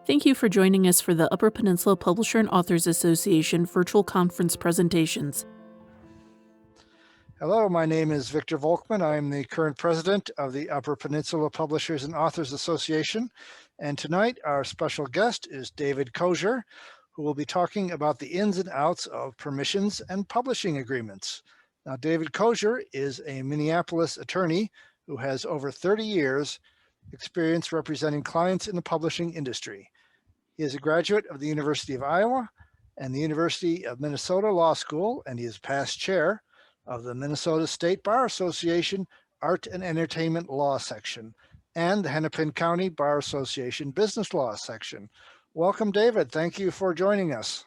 Thank you for joining us for the Upper Peninsula Publisher and Authors Association virtual conference presentations. Hello, my name is Victor Volkman. I'm the current president of the Upper Peninsula Publishers and Authors Association. And tonight our special guest is David Koehser, who will be talking about the ins and outs of permissions and publishing agreements. Now, David Koehser is a Minneapolis attorney who has over 30 years experience representing clients in the publishing industry. He is a graduate of the University of Iowa and the University of Minnesota Law School, and he is past chair of the Minnesota State Bar Association Art and Entertainment Law Section and the Hennepin County Bar Association Business Law Section. Welcome, David. Thank you for joining us.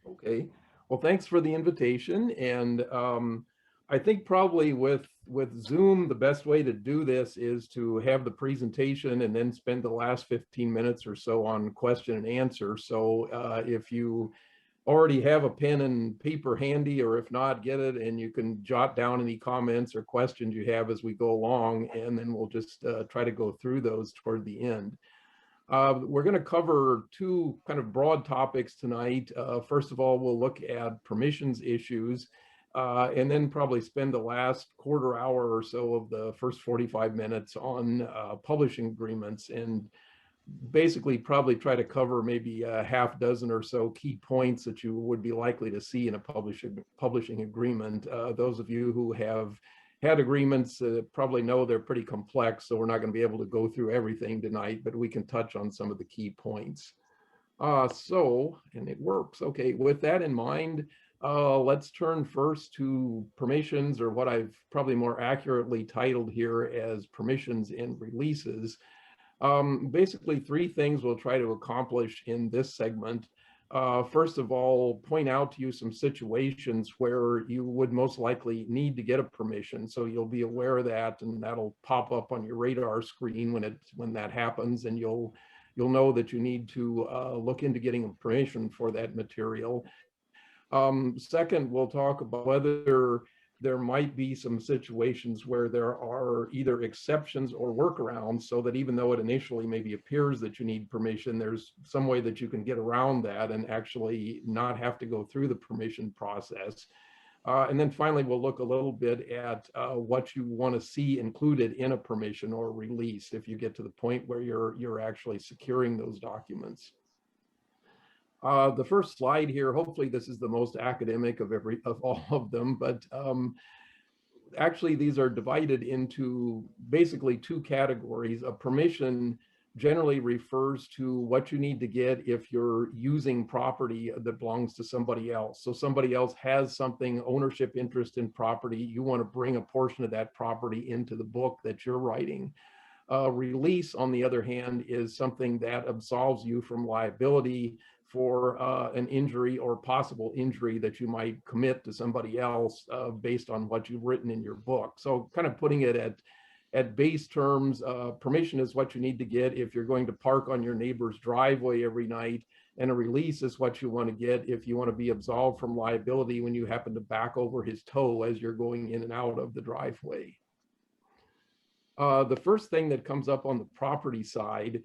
Okay. Well, thanks for the invitation. And I think probably with Zoom, the best way to do this is to have the presentation and then spend the last 15 minutes or so on question and answer. So if you already have a pen and paper handy, or if not, get it and you can jot down any comments or questions you have as we go along, and then we'll just try to go through those toward the end. We're going to cover two kind of broad topics tonight. First of all, we'll look at permissions issues, and then probably spend the last quarter hour or so of the first 45 minutes on publishing agreements, and basically probably try to cover maybe a half dozen or so key points that you would be likely to see in a publishing agreement. Those of you who have had agreements probably know they're pretty complex, so we're not going to be able to go through everything tonight, but we can touch on some of the key points. And it works. Okay, with that in mind, let's turn first to permissions, or what I've probably more accurately titled here as permissions and releases. Basically, three things we'll try to accomplish in this segment. First of all, point out to you some situations where you would most likely need to get a permission, so you'll be aware of that, and that'll pop up on your radar screen when that happens, and you'll know that you need to look into getting a permission for that material. Second, we'll talk about whether there might be some situations where there are either exceptions or workarounds, so that even though it initially maybe appears that you need permission, there's some way that you can get around that and actually not have to go through the permission process. And then finally, we'll look a little bit at what you want to see included in a permission or release if you get to the point where you're actually securing those documents. The first slide here, hopefully this is the most academic of all of them, but actually these are divided into basically two categories. A permission generally refers to what you need to get if you're using property that belongs to somebody else. So somebody else has something, ownership interest in property, you want to bring a portion of that property into the book that you're writing. Release, on the other hand, is something that absolves you from liability for an injury or possible injury that you might commit to somebody else based on what you've written in your book. So kind of putting it at base terms, permission is what you need to get if you're going to park on your neighbor's driveway every night, and a release is what you want to get if you want to be absolved from liability when you happen to back over his toe as you're going in and out of the driveway. The first thing that comes up on the property side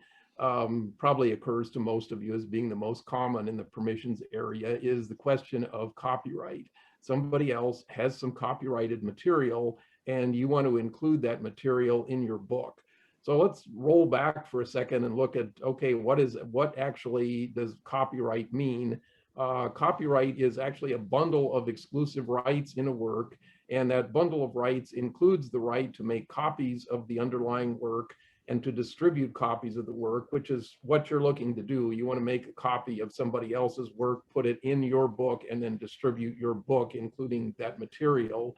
probably occurs to most of you as being the most common in the permissions area is the question of copyright. Somebody else has some copyrighted material and you want to include that material in your book. So let's roll back for a second and look at, okay, what actually does copyright mean? Copyright is actually a bundle of exclusive rights in a work, and that bundle of rights includes the right to make copies of the underlying work and to distribute copies of the work, which is what you're looking to do. You want to make a copy of somebody else's work, put it in your book, and then distribute your book, including that material.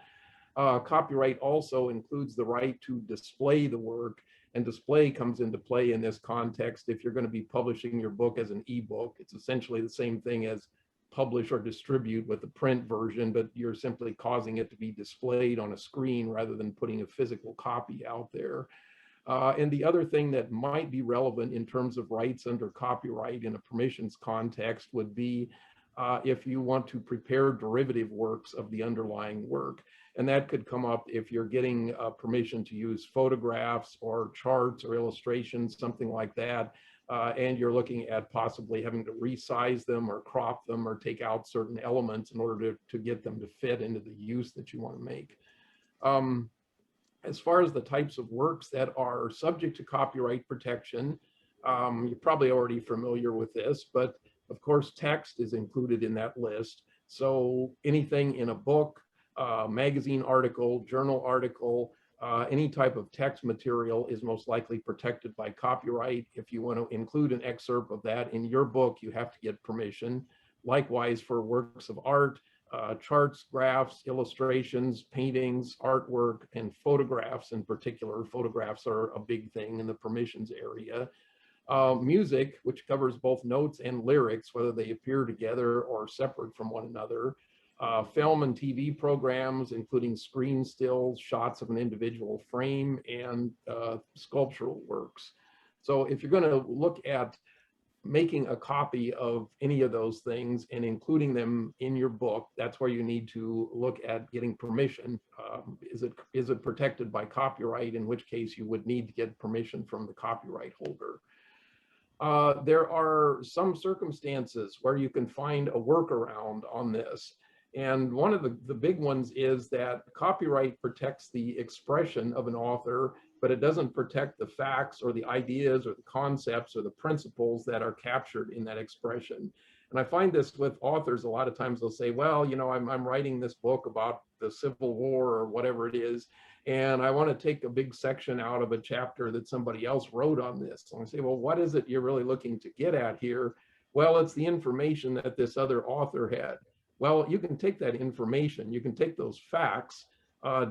Copyright also includes the right to display the work, and display comes into play in this context if you're going to be publishing your book as an ebook. It's essentially the same thing as publish or distribute with the print version, but you're simply causing it to be displayed on a screen rather than putting a physical copy out there. And the other thing that might be relevant in terms of rights under copyright in a permissions context would be if you want to prepare derivative works of the underlying work. And that could come up if you're getting permission to use photographs or charts or illustrations, something like that. And you're looking at possibly having to resize them or crop them or take out certain elements in order to get them to fit into the use that you want to make. As far as the types of works that are subject to copyright protection, you're probably already familiar with this, but of course, text is included in that list. So anything in a book, magazine article, journal article, any type of text material is most likely protected by copyright. If you want to include an excerpt of that in your book, you have to get permission. Likewise for works of art, charts, graphs, illustrations, paintings, artwork, and photographs in particular. Photographs are a big thing in the permissions area. Music, which covers both notes and lyrics, whether they appear together or separate from one another. Film and TV programs, including screen stills, shots of an individual frame, and sculptural works. So if you're going to look at making a copy of any of those things and including them in your book, that's where you need to look at getting permission. Is it protected by copyright, in which case you would need to get permission from the copyright holder. There are some circumstances where you can find a workaround on this. And one of the big ones is that copyright protects the expression of an author, but it doesn't protect the facts or the ideas or the concepts or the principles that are captured in that expression. And I find this with authors, a lot of times they'll say, well, you know, I'm writing this book about the Civil War or whatever it is, and I want to take a big section out of a chapter that somebody else wrote on this. And I say, well, what is it you're really looking to get at here? Well, it's the information that this other author had. Well, you can take that information, you can take those facts,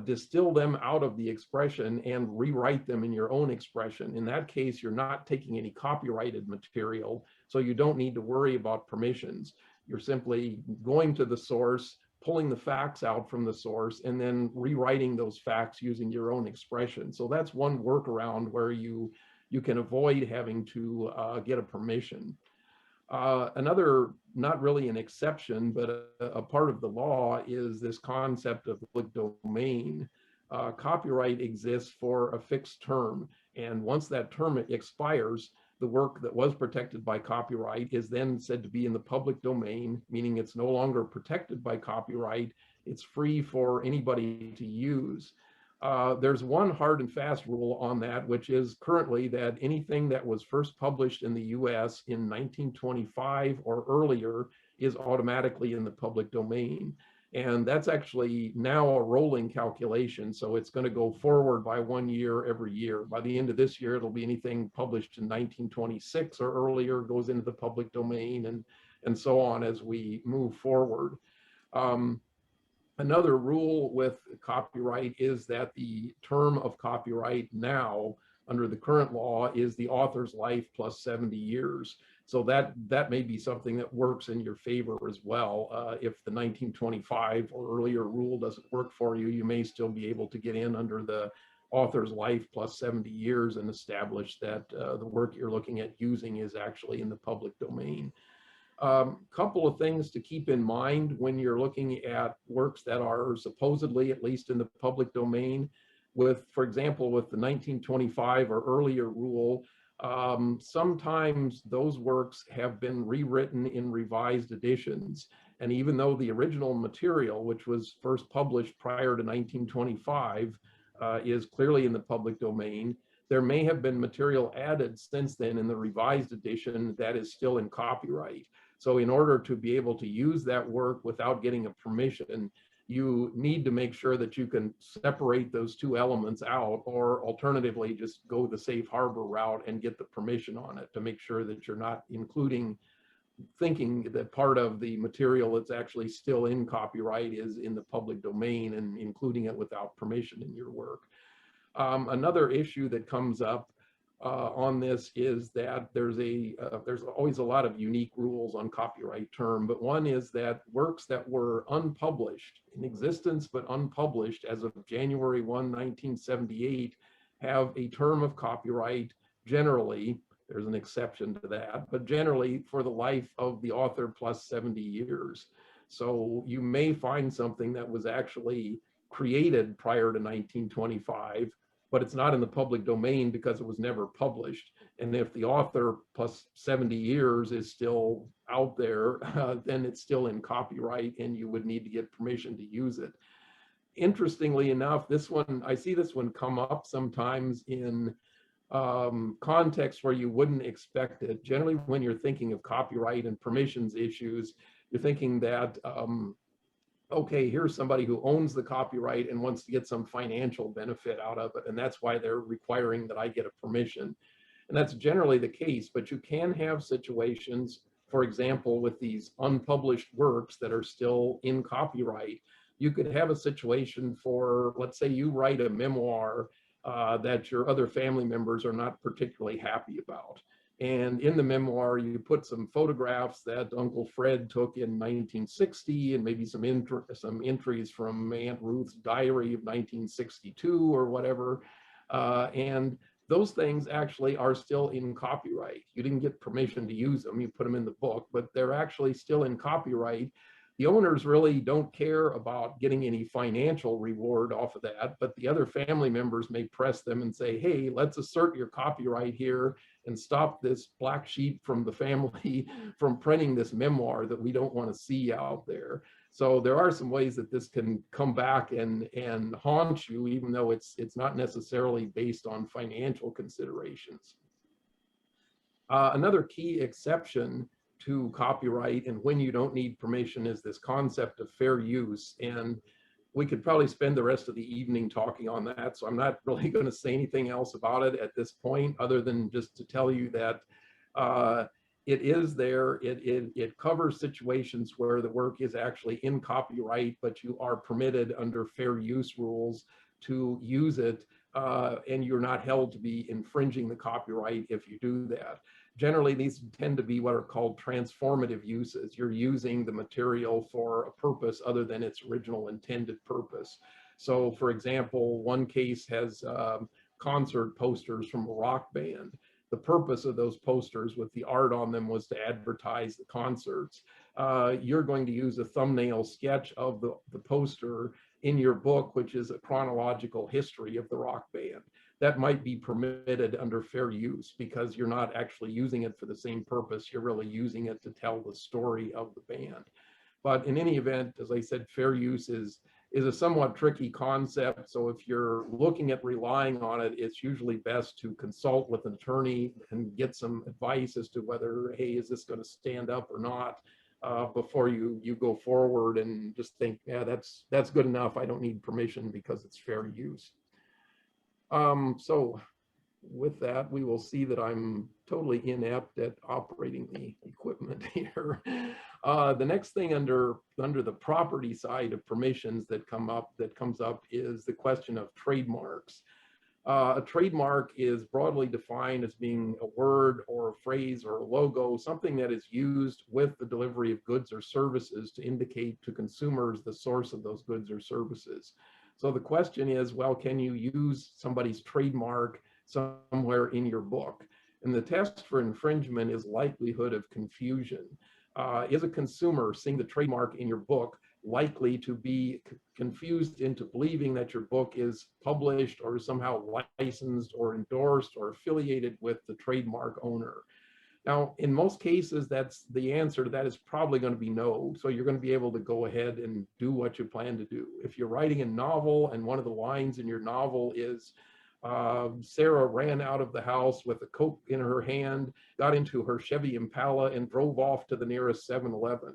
distill them out of the expression and rewrite them in your own expression. In that case, you're not taking any copyrighted material, so you don't need to worry about permissions. You're simply going to the source, pulling the facts out from the source, and then rewriting those facts using your own expression. So that's one workaround where you can avoid having to get a permission. Another, not really an exception, but a part of the law is this concept of public domain. Copyright exists for a fixed term, and once that term expires, the work that was protected by copyright is then said to be in the public domain, meaning it's no longer protected by copyright. It's free for anybody to use. There's one hard and fast rule on that, which is currently that anything that was first published in the US in 1925 or earlier is automatically in the public domain. And that's actually now a rolling calculation. So it's going to go forward by 1 year every year. By the end of this year, it'll be anything published in 1926 or earlier goes into the public domain, and so on as we move forward. Another rule with copyright is that the term of copyright now under the current law is the author's life plus 70 years. So that may be something that works in your favor as well. If the 1925 or earlier rule doesn't work for you, you may still be able to get in under the author's life plus 70 years and establish that the work you're looking at using is actually in the public domain. Couple of things to keep in mind when you're looking at works that are supposedly at least in the public domain. With, for example, with the 1925 or earlier rule, sometimes those works have been rewritten in revised editions. And even though the original material, which was first published prior to 1925, is clearly in the public domain, there may have been material added since then in the revised edition that is still in copyright. So in order to be able to use that work without getting a permission, you need to make sure that you can separate those two elements out, or alternatively, just go the safe harbor route and get the permission on it to make sure that you're not thinking that part of the material that's actually still in copyright is in the public domain and including it without permission in your work. Another issue that comes up on this is that there's always a lot of unique rules on copyright term, but one is that works that were unpublished, in existence but unpublished as of January 1, 1978, have a term of copyright generally. There's an exception to that, but generally for the life of the author plus 70 years. So you may find something that was actually created prior to 1925, but it's not in the public domain because it was never published. And if the author plus 70 years is still out there, then it's still in copyright and you would need to get permission to use it. Interestingly enough, this one, I see this one come up sometimes in context where you wouldn't expect it. Generally, when you're thinking of copyright and permissions issues, you're thinking that, okay, here's somebody who owns the copyright and wants to get some financial benefit out of it, and that's why they're requiring that I get a permission. And that's generally the case, but you can have situations, for example, with these unpublished works that are still in copyright. You could have a situation for, let's say you write a memoir that your other family members are not particularly happy about. And in the memoir, you put some photographs that Uncle Fred took in 1960 and maybe some entries from Aunt Ruth's diary of 1962 or whatever. And those things actually are still in copyright. You didn't get permission to use them, you put them in the book, but they're actually still in copyright. The owners really don't care about getting any financial reward off of that, but the other family members may press them and say, hey, let's assert your copyright here and stop this black sheep from the family from printing this memoir that we don't want to see out there. So there are some ways that this can come back and haunt you, even though it's not necessarily based on financial considerations. Another key exception to copyright and when you don't need permission is this concept of fair use. And we could probably spend the rest of the evening talking on that. So I'm not really going to say anything else about it at this point, other than just to tell you that it is there. It covers situations where the work is actually in copyright, but you are permitted under fair use rules to use it, and you're not held to be infringing the copyright if you do that. Generally, these tend to be what are called transformative uses. You're using the material for a purpose other than its original intended purpose. So, for example, one case has concert posters from a rock band. The purpose of those posters with the art on them was to advertise the concerts. You're going to use a thumbnail sketch of the poster in your book, which is a chronological history of the rock band. That might be permitted under fair use because you're not actually using it for the same purpose. You're really using it to tell the story of the band. But in any event, as I said, fair use is a somewhat tricky concept. So if you're looking at relying on it, it's usually best to consult with an attorney and get some advice as to whether, hey, is this going to stand up or not, before you go forward and just think, yeah, that's good enough. I don't need permission because it's fair use. So with that, we will see that I'm totally inept at operating the equipment here. The next thing under the property side of permissions that comes up is the question of trademarks. A trademark is broadly defined as being a word or a phrase or a logo, something that is used with the delivery of goods or services to indicate to consumers the source of those goods or services. So the question is, well, can you use somebody's trademark somewhere in your book? And the test for infringement is likelihood of confusion. Is a consumer seeing the trademark in your book likely to be confused into believing that your book is published or somehow licensed or endorsed or affiliated with the trademark owner? Now, in most cases, that's the answer to that is probably going to be no. So you're going to be able to go ahead and do what you plan to do. If you're writing a novel and one of the lines in your novel is, Sarah ran out of the house with a Coke in her hand, got into her Chevy Impala and drove off to the nearest 7-Eleven.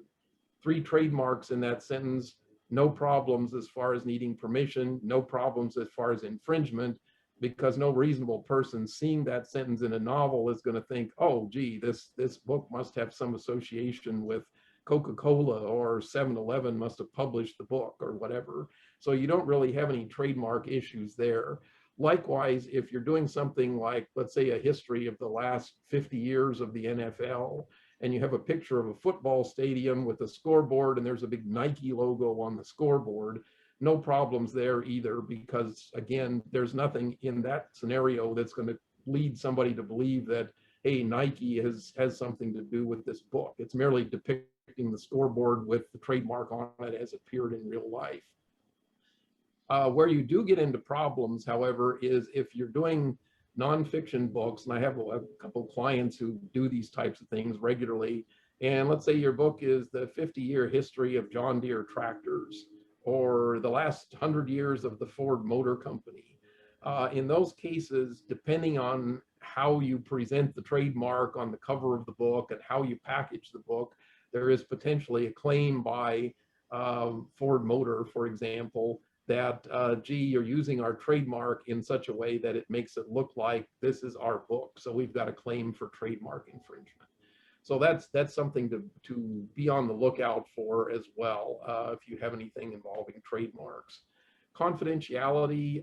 3 trademarks in that sentence, no problems as far as needing permission, no problems as far as infringement, because no reasonable person seeing that sentence in a novel is going to think, oh, gee, this book must have some association with Coca-Cola, or 7-Eleven must have published the book or whatever. So you don't really have any trademark issues there. Likewise, if you're doing something like, let's say, a history of the last 50 years of the NFL, and you have a picture of a football stadium with a scoreboard and there's a big Nike logo on the scoreboard, no problems there either, because again, there's nothing in that scenario that's going to lead somebody to believe that, hey, Nike has something to do with this book. It's merely depicting the scoreboard with the trademark on it as appeared in real life. Where you do get into problems, however, is if you're doing nonfiction books, and I have a couple clients who do these types of things regularly, and let's say your book is the 50-year history of John Deere tractors, or the last 100 years of the Ford Motor Company. In those cases, depending on how you present the trademark on the cover of the book and how you package the book, there is potentially a claim by Ford Motor, for example, that, gee, you're using our trademark in such a way that it makes it look like this is our book. So we've got a claim for trademark infringement. So that's something to be on the lookout for as well, if you have anything involving trademarks. Confidentiality,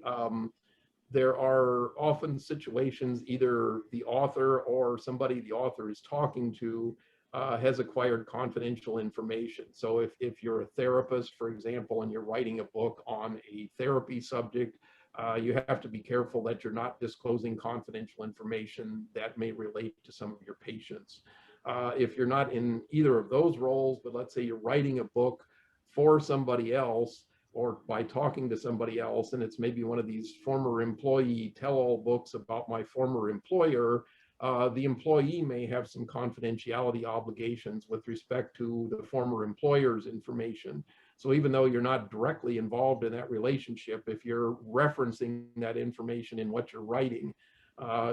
there are often situations either the author or somebody the author is talking to has acquired confidential information. So if you're a therapist, for example, and you're writing a book on a therapy subject, you have to be careful that you're not disclosing confidential information that may relate to some of your patients. If you're not in either of those roles, but let's say you're writing a book for somebody else or by talking to somebody else, and it's maybe one of these former employee tell-all books about my former employer, the employee may have some confidentiality obligations with respect to the former employer's information. So even though you're not directly involved in that relationship, if you're referencing that information in what you're writing,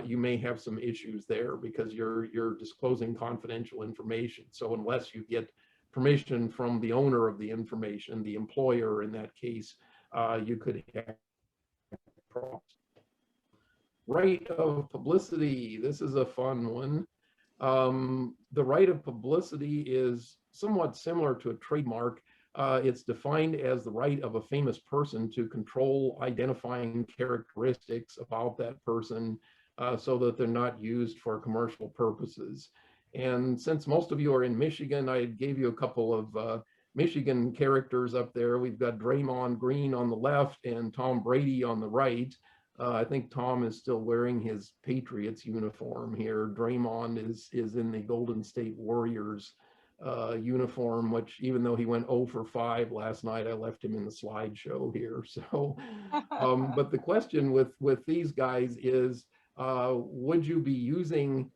you may have some issues there because you're disclosing confidential information. So unless you get permission from the owner of the information, the employer in that case, you could have problems. Right of publicity, this is a fun one. The right of publicity is somewhat similar to a trademark. It's defined as the right of a famous person to control identifying characteristics about that person so that they're not used for commercial purposes. And since most of you are in Michigan, I gave you a couple of Michigan characters up there. We've got Draymond Green on the left and Tom Brady on the right. I think Tom is still wearing his Patriots uniform here. Draymond is in the Golden State Warriors uniform, which even though he went 0 for 5 last night, I left him in the slideshow here. So, but the question with these guys is, would you be using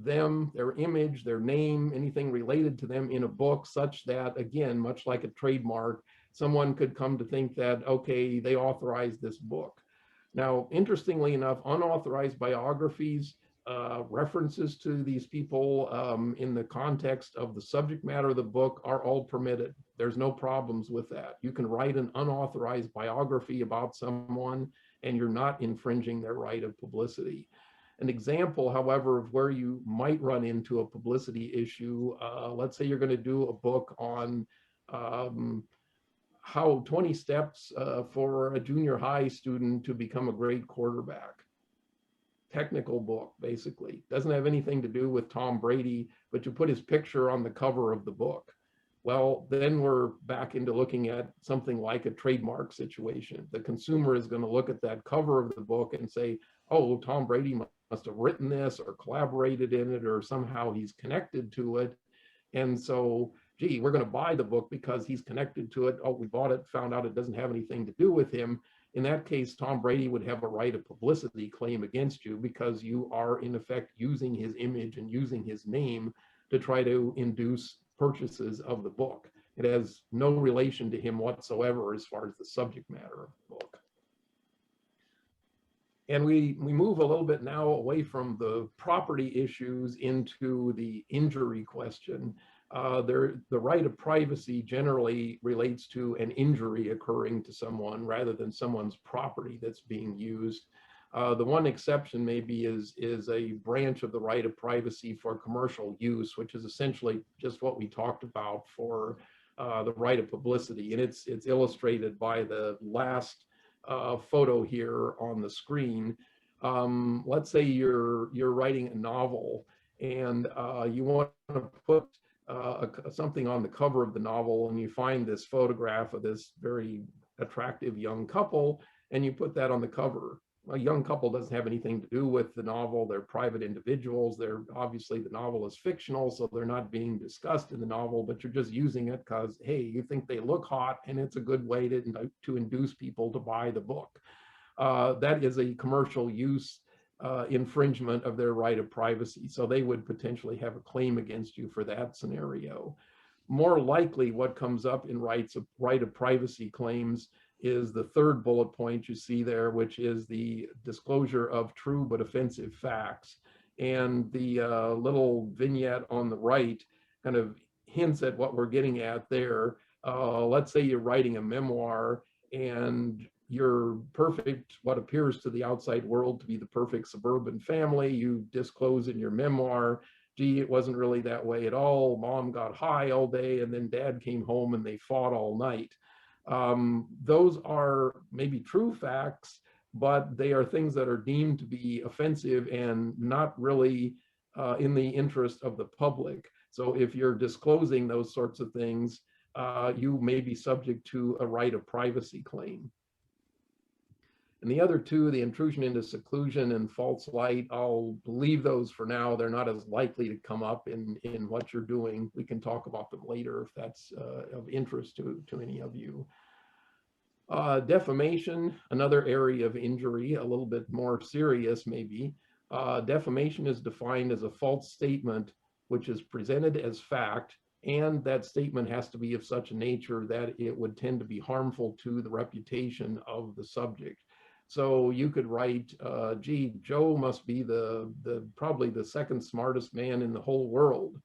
them, their image, their name, anything related to them in a book such that, again, much like a trademark, someone could come to think that, okay, they authorized this book. Now, interestingly enough, unauthorized biographies, references to these people in the context of the subject matter of the book are all permitted. There's no problems with that. You can write an unauthorized biography about someone and you're not infringing their right of publicity. An example, however, of where you might run into a publicity issue, let's say you're going to do a book on how 20 steps for a junior high student to become a great quarterback. Technical book, basically. Doesn't have anything to do with Tom Brady, but you put his picture on the cover of the book. Well, then we're back into looking at something like a trademark situation. The consumer is going to look at that cover of the book and say, oh, Tom Brady must have written this or collaborated in it or somehow he's connected to it. And so, gee, we're going to buy the book because he's connected to it. Oh, we bought it, found out it doesn't have anything to do with him. In that case, Tom Brady would have a right of publicity claim against you because you are, in effect, using his image and using his name to try to induce purchases of the book. It has no relation to him whatsoever as far as the subject matter of the book. And we move a little bit now away from the property issues into the injury question. The right of privacy generally relates to an injury occurring to someone rather than someone's property that's being used. The one exception maybe is a branch of the right of privacy for commercial use, which is essentially just what we talked about for the right of publicity. And it's illustrated by the last photo here on the screen. Let's say you're writing a novel and you want to put something on the cover of the novel and you find this photograph of this very attractive young couple and you put that on the cover. a young couple doesn't have anything to do with the novel. They're private individuals. They're obviously, the novel is fictional, so they're not being discussed in the novel, but you're just using it because, hey, you think they look hot and it's a good way to induce people to buy the book. That is a commercial use infringement of their right of privacy. So they would potentially have a claim against you for that scenario. More likely, what comes up in right of privacy claims is the third bullet point you see there, which is the disclosure of true but offensive facts. And the little vignette on the right kind of hints at what we're getting at there. Let's say you're writing a memoir and you're perfect, what appears to the outside world to be the perfect suburban family. You disclose in your memoir, gee, it wasn't really that way at all. Mom got high all day and then dad came home and they fought all night. Those are maybe true facts, but they are things that are deemed to be offensive and not really in the interest of the public. So if you're disclosing those sorts of things, you may be subject to a right of privacy claim. And the other two, the intrusion into seclusion and false light, I'll leave those for now. They're not as likely to come up in what you're doing. We can talk about them later if that's of interest to any of you. Defamation, another area of injury, a little bit more serious maybe. Defamation is defined as a false statement which is presented as fact, and that statement has to be of such a nature that it would tend to be harmful to the reputation of the subject. So you could write, gee, Joe must be probably the second smartest man in the whole world.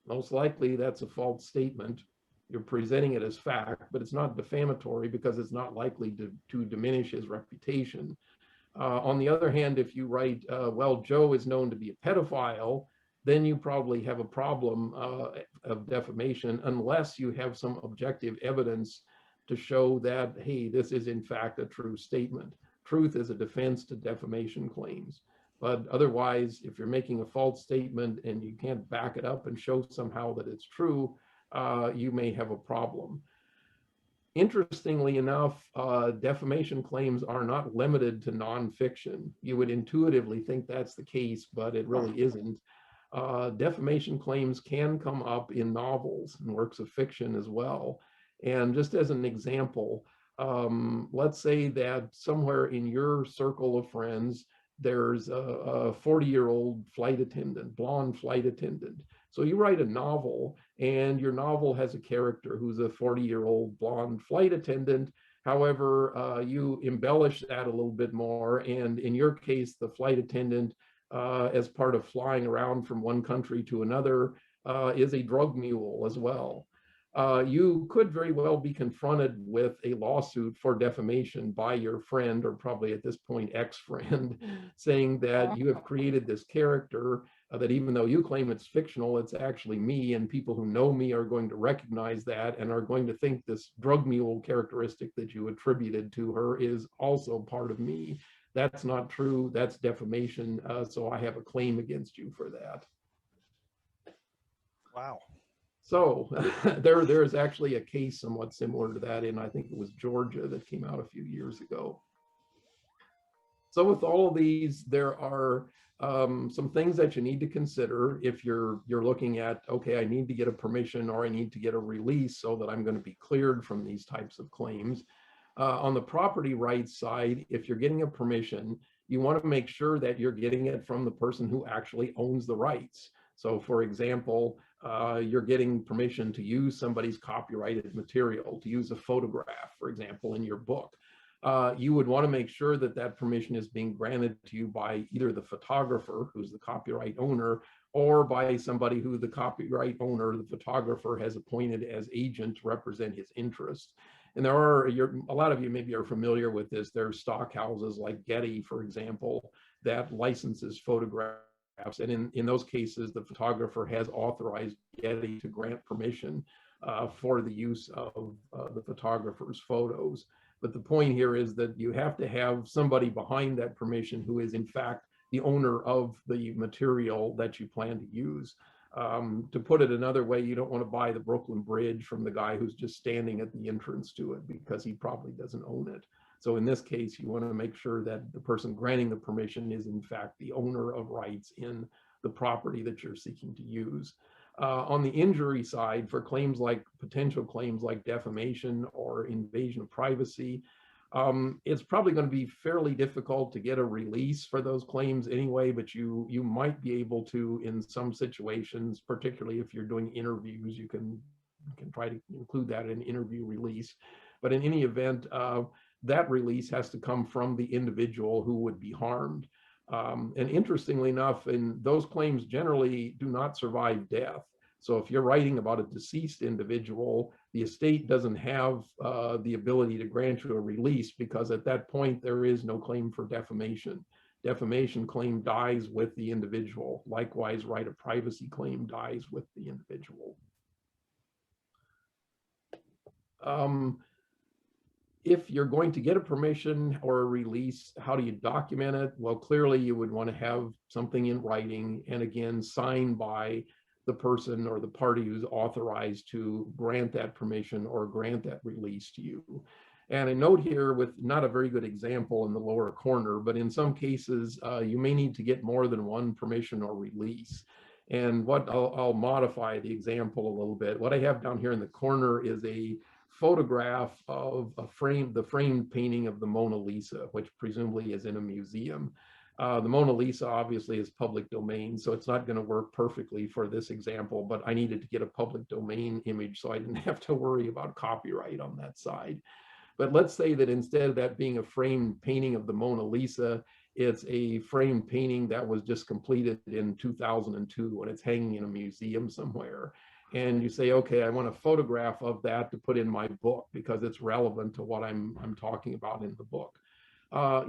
Most likely that's a false statement. You're presenting it as fact, but it's not defamatory because it's not likely to diminish his reputation. On the other hand, if you write, well, Joe is known to be a pedophile, then you probably have a problem of defamation unless you have some objective evidence to show that, hey, this is in fact a true statement. Truth is a defense to defamation claims. But otherwise, if you're making a false statement and you can't back it up and show somehow that it's true, you may have a problem. Interestingly enough, defamation claims are not limited to nonfiction. You would intuitively think that's the case, but it really isn't. Defamation claims can come up in novels and works of fiction as well. And just as an example, let's say that somewhere in your circle of friends, there's a 40-year-old flight attendant, blonde flight attendant. So you write a novel and your novel has a character who's a 40-year-old blonde flight attendant. However, you embellish that a little bit more. And in your case, the flight attendant, as part of flying around from one country to another, is a drug mule as well. You could very well be confronted with a lawsuit for defamation by your friend, or probably at this point ex-friend, saying that you have created this character that even though you claim it's fictional, it's actually me, and people who know me are going to recognize that and are going to think this drug mule characteristic that you attributed to her is also part of me. That's not true. That's defamation. So I have a claim against you for that. Wow. So there is actually a case somewhat similar to that in, I think it was Georgia, that came out a few years ago. So with all of these, there are some things that you need to consider if you're looking at, okay, I need to get a permission or I need to get a release so that I'm going to be cleared from these types of claims. On the property rights side, if you're getting a permission, you want to make sure that you're getting it from the person who actually owns the rights. So for example, you're getting permission to use somebody's copyrighted material, to use a photograph, for example, in your book. You would want to make sure that that permission is being granted to you by either the photographer, who's the copyright owner, or by somebody who the copyright owner, the photographer, has appointed as agent to represent his interest. And there are, a lot of you maybe are familiar with this. There are stock houses like Getty, for example, that licenses photographs. And in those cases, the photographer has authorized Getty to grant permission for the use of the photographer's photos. But the point here is that you have to have somebody behind that permission who is in fact the owner of the material that you plan to use. To put it another way, you don't want to buy the Brooklyn Bridge from the guy who's just standing at the entrance to it because he probably doesn't own it. So in this case, you want to make sure that the person granting the permission is in fact the owner of rights in the property that you're seeking to use. On the injury side, for claims like potential claims like defamation or invasion of privacy, it's probably going to be fairly difficult to get a release for those claims anyway, but you might be able to in some situations, particularly if you're doing interviews, you can try to include that in an interview release. But in any event, that release has to come from the individual who would be harmed. And interestingly enough, in those claims generally do not survive death. So if you're writing about a deceased individual, the estate doesn't have the ability to grant you a release, because at that point there is no claim for defamation. Defamation claim dies with the individual. Likewise, right of privacy claim dies with the individual. If you're going to get a permission or a release, how do you document it? Well, clearly you would want to have something in writing, and again, signed by the person or the party who's authorized to grant that permission or grant that release to you. And a note here with not a very good example in the lower corner, but in some cases, you may need to get more than one permission or release. And what I'll modify the example a little bit. What I have down here in the corner is a photograph of the framed painting of the Mona Lisa, which presumably is in a museum. The Mona Lisa obviously is public domain, so it's not going to work perfectly for this example, but I needed to get a public domain image so I didn't have to worry about copyright on that side. But let's say that instead of that being a framed painting of the Mona Lisa, it's a framed painting that was just completed in 2002 and it's hanging in a museum somewhere. And you say, okay, I want a photograph of that to put in my book because it's relevant to what I'm talking about in the book.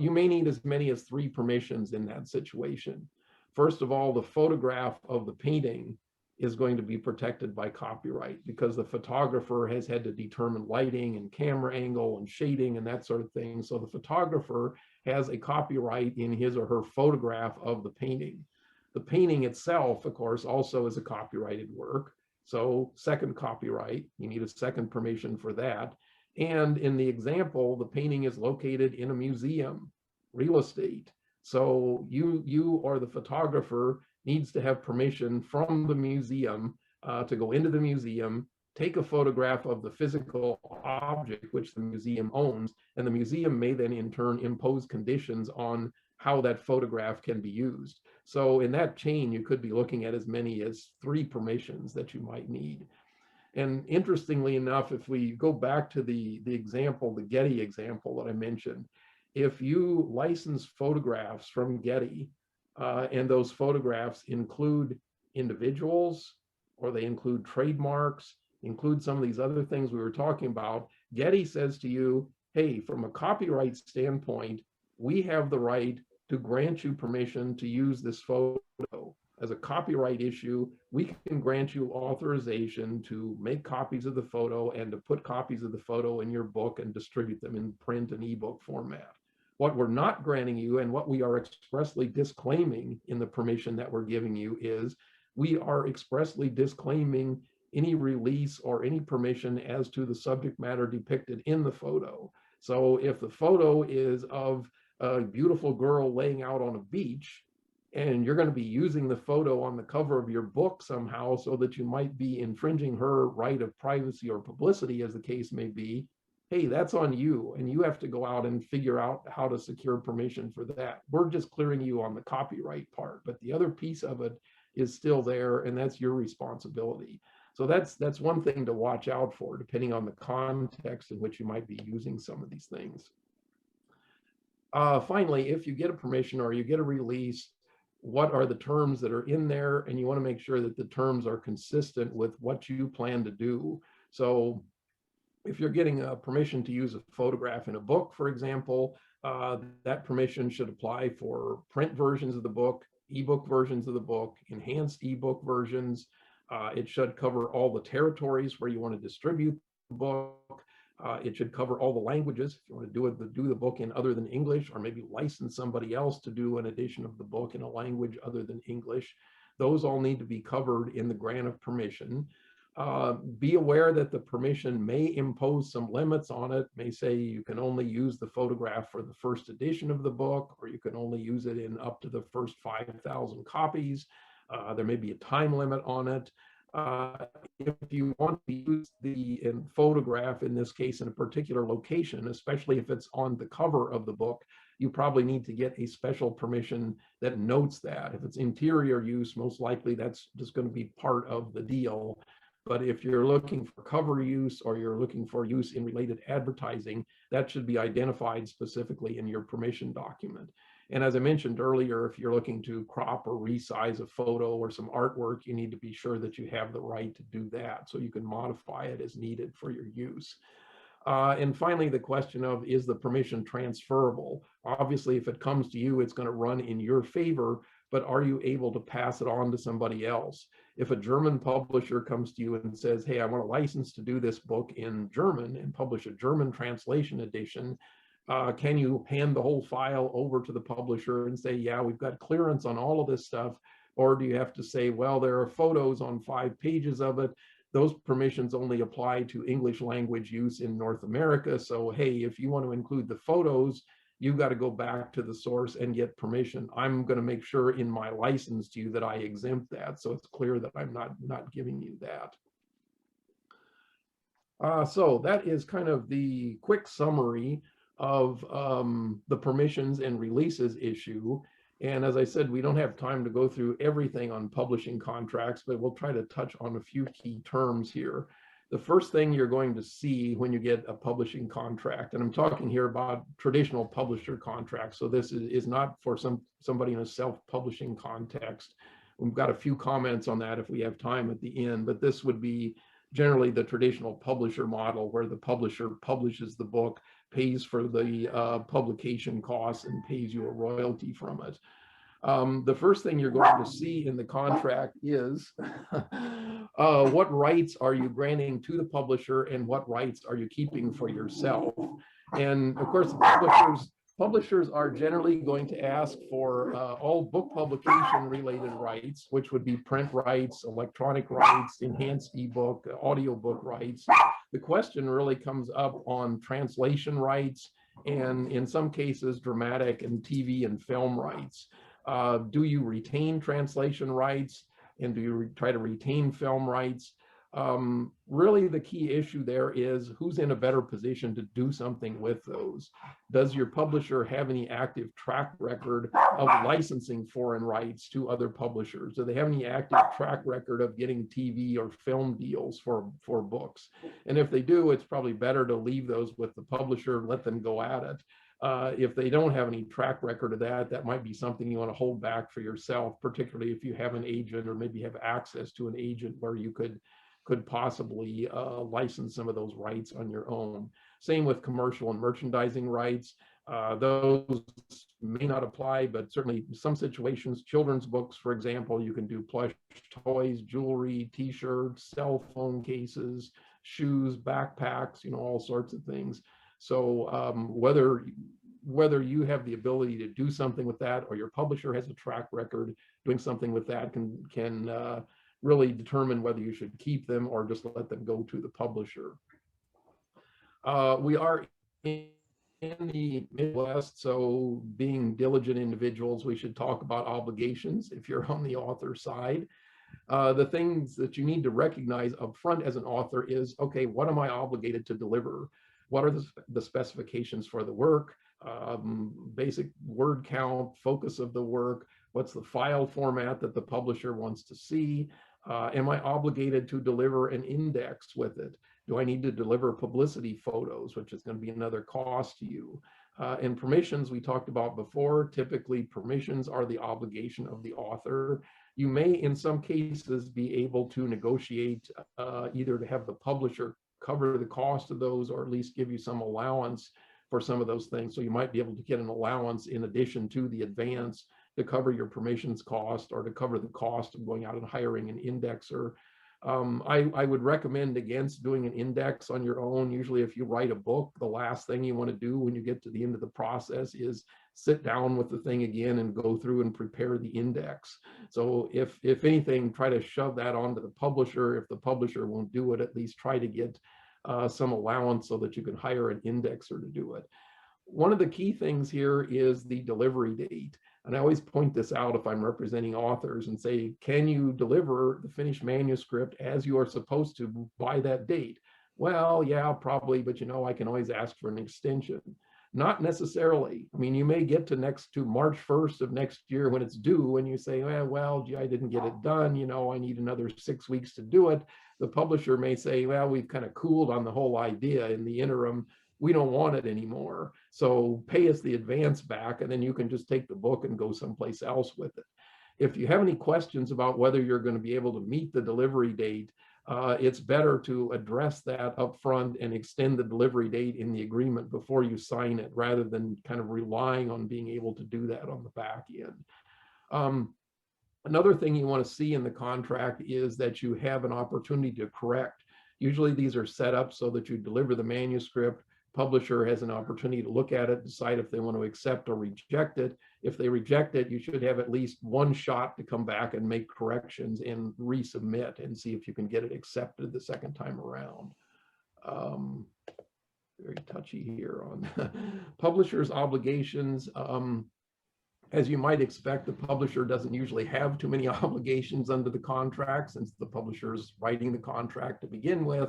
You may need as many as 3 permissions in that situation. First of all, the photograph of the painting is going to be protected by copyright because the photographer has had to determine lighting and camera angle and shading and that sort of thing. So the photographer has a copyright in his or her photograph of the painting. The painting itself, of course, also is a copyrighted work. So second copyright, you need a second permission for that. And in the example, the painting is located in a museum, real estate. So you or the photographer needs to have permission from the museum to go into the museum, take a photograph of the physical object which the museum owns, and the museum may then in turn impose conditions on how that photograph can be used. So in that chain, you could be looking at as many as 3 permissions that you might need. And interestingly enough, if we go back to the example, the Getty example that I mentioned, if you license photographs from Getty and those photographs include individuals or they include trademarks, include some of these other things we were talking about, Getty says to you, hey, from a copyright standpoint, we have the right to grant you permission to use this photo. As a copyright issue, we can grant you authorization to make copies of the photo and to put copies of the photo in your book and distribute them in print and ebook format. What we're not granting you and what we are expressly disclaiming in the permission that we're giving you is we are expressly disclaiming any release or any permission as to the subject matter depicted in the photo. So if the photo is of a beautiful girl laying out on a beach, and you're going to be using the photo on the cover of your book somehow so that you might be infringing her right of privacy or publicity, as the case may be, hey, that's on you. And you have to go out and figure out how to secure permission for that. We're just clearing you on the copyright part, but the other piece of it is still there, and that's your responsibility. So that's one thing to watch out for, depending on the context in which you might be using some of these things. Finally, if you get a permission or you get a release, what are the terms that are in there? And you want to make sure that the terms are consistent with what you plan to do. So if you're getting a permission to use a photograph in a book, for example, that permission should apply for print versions of the book, ebook versions of the book, enhanced ebook versions. It should cover all the territories where you want to distribute the book. It should cover all the languages. If you want to do the book in other than English, or maybe license somebody else to do an edition of the book in a language other than English, those all need to be covered in the grant of permission. Be aware that the permission may impose some limits on it, may say you can only use the photograph for the first edition of the book, or you can only use it in up to the first 5,000 copies. There may be a time limit on it. If you want to use the photograph, in this case, in a particular location, especially if it's on the cover of the book, you probably need to get a special permission that notes that. If it's interior use, most likely that's just going to be part of the deal. But if you're looking for cover use or you're looking for use in related advertising, that should be identified specifically in your permission document. And as I mentioned earlier, if you're looking to crop or resize a photo or some artwork, you need to be sure that you have the right to do that so you can modify it as needed for your use. And finally, the question of, is the permission transferable? Obviously, if it comes to you, it's going to run in your favor, but are you able to pass it on to somebody else? If a German publisher comes to you and says, hey, I want a license to do this book in German and publish a German translation edition, can you hand the whole file over to the publisher and say, yeah, we've got clearance on all of this stuff? Or do you have to say, well, there are photos on 5 pages of it. Those permissions only apply to English language use in North America. So, hey, if you want to include the photos, you've got to go back to the source and get permission. I'm going to make sure in my license to you that I exempt that, so it's clear that I'm not giving you that. So that is kind of the quick summary of the permissions and releases issue. And as I said, we don't have time to go through everything on publishing contracts, but we'll try to touch on a few key terms here. The first thing you're going to see when you get a publishing contract, and I'm talking here about traditional publisher contracts, so this is not for somebody in a self-publishing context. We've got a few comments on that if we have time at the end, but this would be generally the traditional publisher model where the publisher publishes the book, pays for the publication costs, and pays you a royalty from it. The first thing you're going to see in the contract is what rights are you granting to the publisher and what rights are you keeping for yourself. And of course, publishers are generally going to ask for all book publication related rights, which would be print rights, electronic rights, enhanced ebook, audiobook rights. The question really comes up on translation rights and in some cases dramatic and TV and film rights. Do you retain translation rights and do you try to retain film rights? Really the key issue there is who's in a better position to do something with those. Does your publisher have any active track record of licensing foreign rights to other publishers? Do they have any active track record of getting TV or film deals for books? And if they do, it's probably better to leave those with the publisher, let them go at it. If they don't have any track record of that, that might be something you want to hold back for yourself, particularly if you have an agent or maybe have access to an agent where you could possibly license some of those rights on your own. Same with commercial and merchandising rights. Those may not apply, but certainly some situations, children's books, for example, you can do plush toys, jewelry, t-shirts, cell phone cases, shoes, backpacks, you know, all sorts of things. So whether you have the ability to do something with that or your publisher has a track record doing something with that can really determine whether you should keep them or just let them go to the publisher. We are in the Midwest, so being diligent individuals, we should talk about obligations if you're on the author side. The things that you need to recognize up front as an author is, okay, what am I obligated to deliver? What are the specifications for the work? Basic word count, focus of the work, what's the file format that the publisher wants to see? Am I obligated to deliver an index with it? Do I need to deliver publicity photos, which is going to be another cost to you? And permissions we talked about before, typically permissions are the obligation of the author. You may, in some cases, be able to negotiate either to have the publisher cover the cost of those or at least give you some allowance for some of those things. So you might be able to get an allowance in addition to the advance to cover your permissions cost or to cover the cost of going out and hiring an indexer. I would recommend against doing an index on your own. Usually if you write a book, the last thing you want to do when you get to the end of the process is sit down with the thing again and go through and prepare the index. So if anything, try to shove that onto the publisher. If the publisher won't do it, at least try to get some allowance so that you can hire an indexer to do it. One of the key things here is the delivery date. And I always point this out if I'm representing authors and say, can you deliver the finished manuscript as you are supposed to by that date? Well, yeah, probably, but I can always ask for an extension. Not necessarily. I mean, you may get to March 1st of next year when it's due and you say, well, gee, I didn't get it done. I need another 6 weeks to do it. The publisher may say, well, we've kind of cooled on the whole idea in the interim. We don't want it anymore. So pay us the advance back, and then you can just take the book and go someplace else with it. If you have any questions about whether you're going to be able to meet the delivery date, it's better to address that up front and extend the delivery date in the agreement before you sign it, rather than kind of relying on being able to do that on the back end. Another thing you want to see in the contract is that you have an opportunity to correct. Usually these are set up so that you deliver the manuscript. Publisher has an opportunity to look at it, decide if they want to accept or reject it. If they reject it, you should have at least one shot to come back and make corrections and resubmit and see if you can get it accepted the second time around. Very touchy here on publisher's obligations. As you might expect, the publisher doesn't usually have too many obligations under the contract, since the publisher is writing the contract to begin with.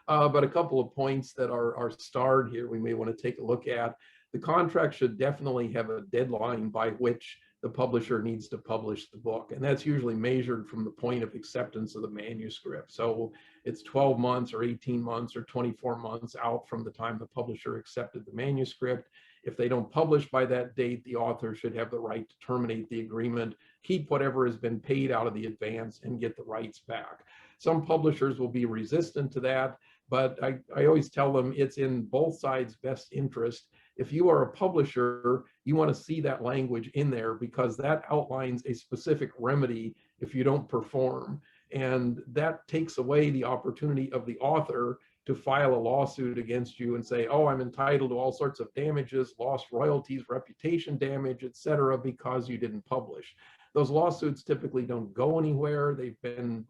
But a couple of points that are starred here we may want to take a look at. The contract should definitely have a deadline by which the publisher needs to publish the book. And that's usually measured from the point of acceptance of the manuscript. So it's 12 months or 18 months or 24 months out from the time the publisher accepted the manuscript. If they don't publish by that date, the author should have the right to terminate the agreement, keep whatever has been paid out of the advance, and get the rights back. Some publishers will be resistant to that, but I always tell them it's in both sides' best interest. If you are a publisher, you want to see that language in there, because that outlines a specific remedy if you don't perform. And that takes away the opportunity of the author to file a lawsuit against you and say, oh, I'm entitled to all sorts of damages, lost royalties, reputation damage, etc., because you didn't publish. Those lawsuits typically don't go anywhere. They've been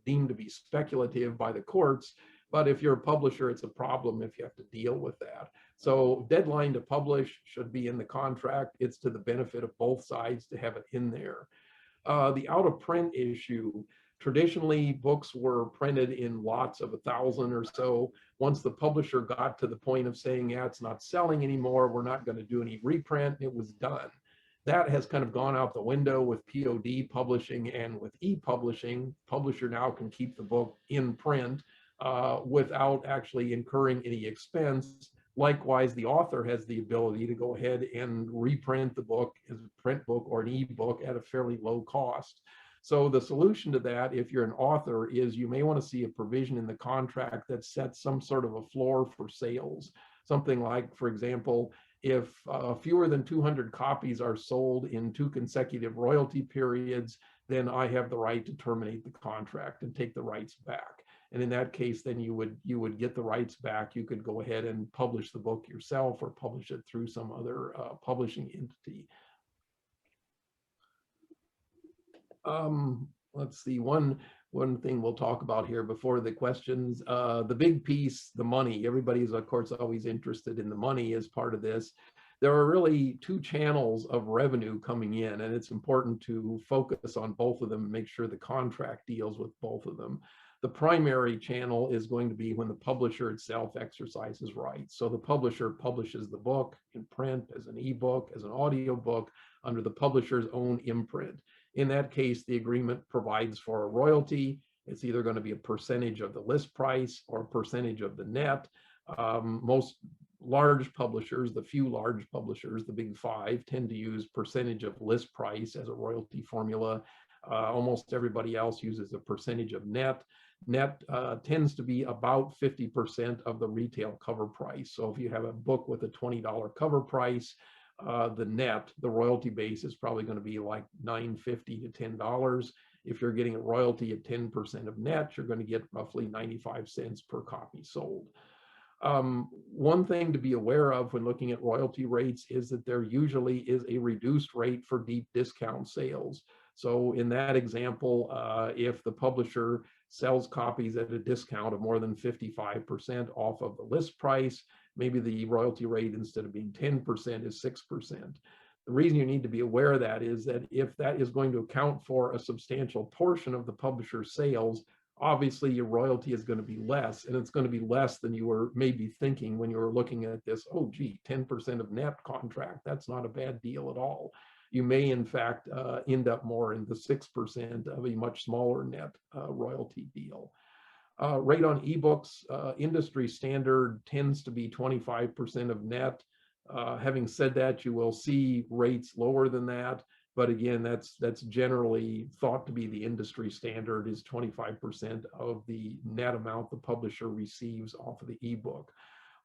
deemed to be speculative by the courts. But if you're a publisher, it's a problem if you have to deal with that. So deadline to publish should be in the contract. It's to the benefit of both sides to have it in there. The out of print issue. Traditionally, books were printed in lots of 1,000 or so. Once the publisher got to the point of saying, yeah, it's not selling anymore, we're not going to do any reprint, it was done. That has kind of gone out the window with POD publishing and with e-publishing. Publisher now can keep the book in print without actually incurring any expense. Likewise, the author has the ability to go ahead and reprint the book as a print book or an e-book at a fairly low cost. So the solution to that, if you're an author, is you may want to see a provision in the contract that sets some sort of a floor for sales. Something like, for example, if fewer than 200 copies are sold in 2 consecutive royalty periods, then I have the right to terminate the contract and take the rights back. And in that case, then you would get the rights back. You could go ahead and publish the book yourself or publish it through some other publishing entity. Let's see, one thing we'll talk about here before the questions, the big piece, the money. Everybody's, of course, always interested in the money as part of this. There are really 2 channels of revenue coming in, and it's important to focus on both of them and make sure the contract deals with both of them. The primary channel is going to be when the publisher itself exercises rights. So the publisher publishes the book in print, as an ebook, as an audio book, under the publisher's own imprint. In that case, the agreement provides for a royalty. It's either going to be a percentage of the list price or a percentage of the net. Most large publishers, the few large publishers, the big 5, tend to use percentage of list price as a royalty formula. Almost everybody else uses a percentage of net. Net tends to be about 50% of the retail cover price. So if you have a book with a $20 cover price, the royalty base is probably going to be like $9.50 to $10. If you're getting a royalty at 10% of net, you're going to get roughly 95 cents per copy sold. One thing to be aware of when looking at royalty rates is that there usually is a reduced rate for deep discount sales. So in that example, if the publisher sells copies at a discount of more than 55% off of the list price, maybe the royalty rate, instead of being 10%, is 6%. The reason you need to be aware of that is that if that is going to account for a substantial portion of the publisher's sales, obviously your royalty is going to be less, and it's going to be less than you were maybe thinking when you were looking at this. Oh, gee, 10% of net contract, that's not a bad deal at all. You may, in fact, end up more in the 6% of a much smaller net royalty deal. Rate on ebooks, industry standard tends to be 25% of net. Having said that, you will see rates lower than that. But again, that's generally thought to be the industry standard, is 25% of the net amount the publisher receives off of the ebook.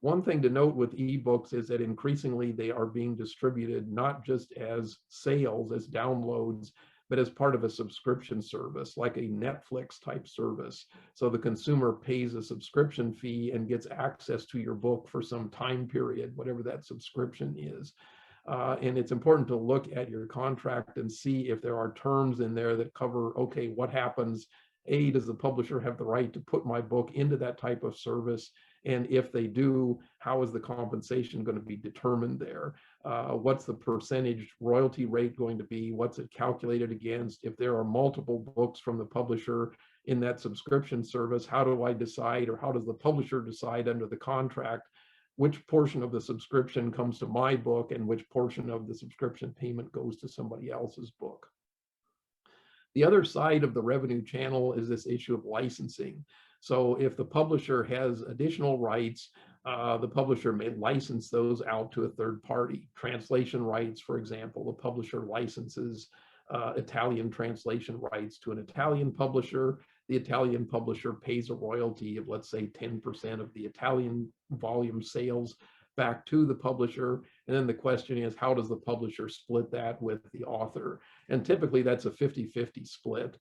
One thing to note with ebooks is that increasingly they are being distributed not just as sales, as downloads, but as part of a subscription service, like a Netflix type service. So the consumer pays a subscription fee and gets access to your book for some time period, whatever that subscription is. And it's important to look at your contract and see if there are terms in there that cover, okay, what happens? A, does the publisher have the right to put my book into that type of service? And if they do, how is the compensation going to be determined there? What's the percentage royalty rate going to be? What's it calculated against? If there are multiple books from the publisher in that subscription service, how do I decide, or how does the publisher decide under the contract which portion of the subscription comes to my book and which portion of the subscription payment goes to somebody else's book? The other side of the revenue channel is this issue of licensing. So if the publisher has additional rights, the publisher may license those out to a third party. Translation rights, for example, the publisher licenses Italian translation rights to an Italian publisher. The Italian publisher pays a royalty of, let's say, 10% of the Italian volume sales back to the publisher. And then the question is, how does the publisher split that with the author? And typically that's a 50-50 split.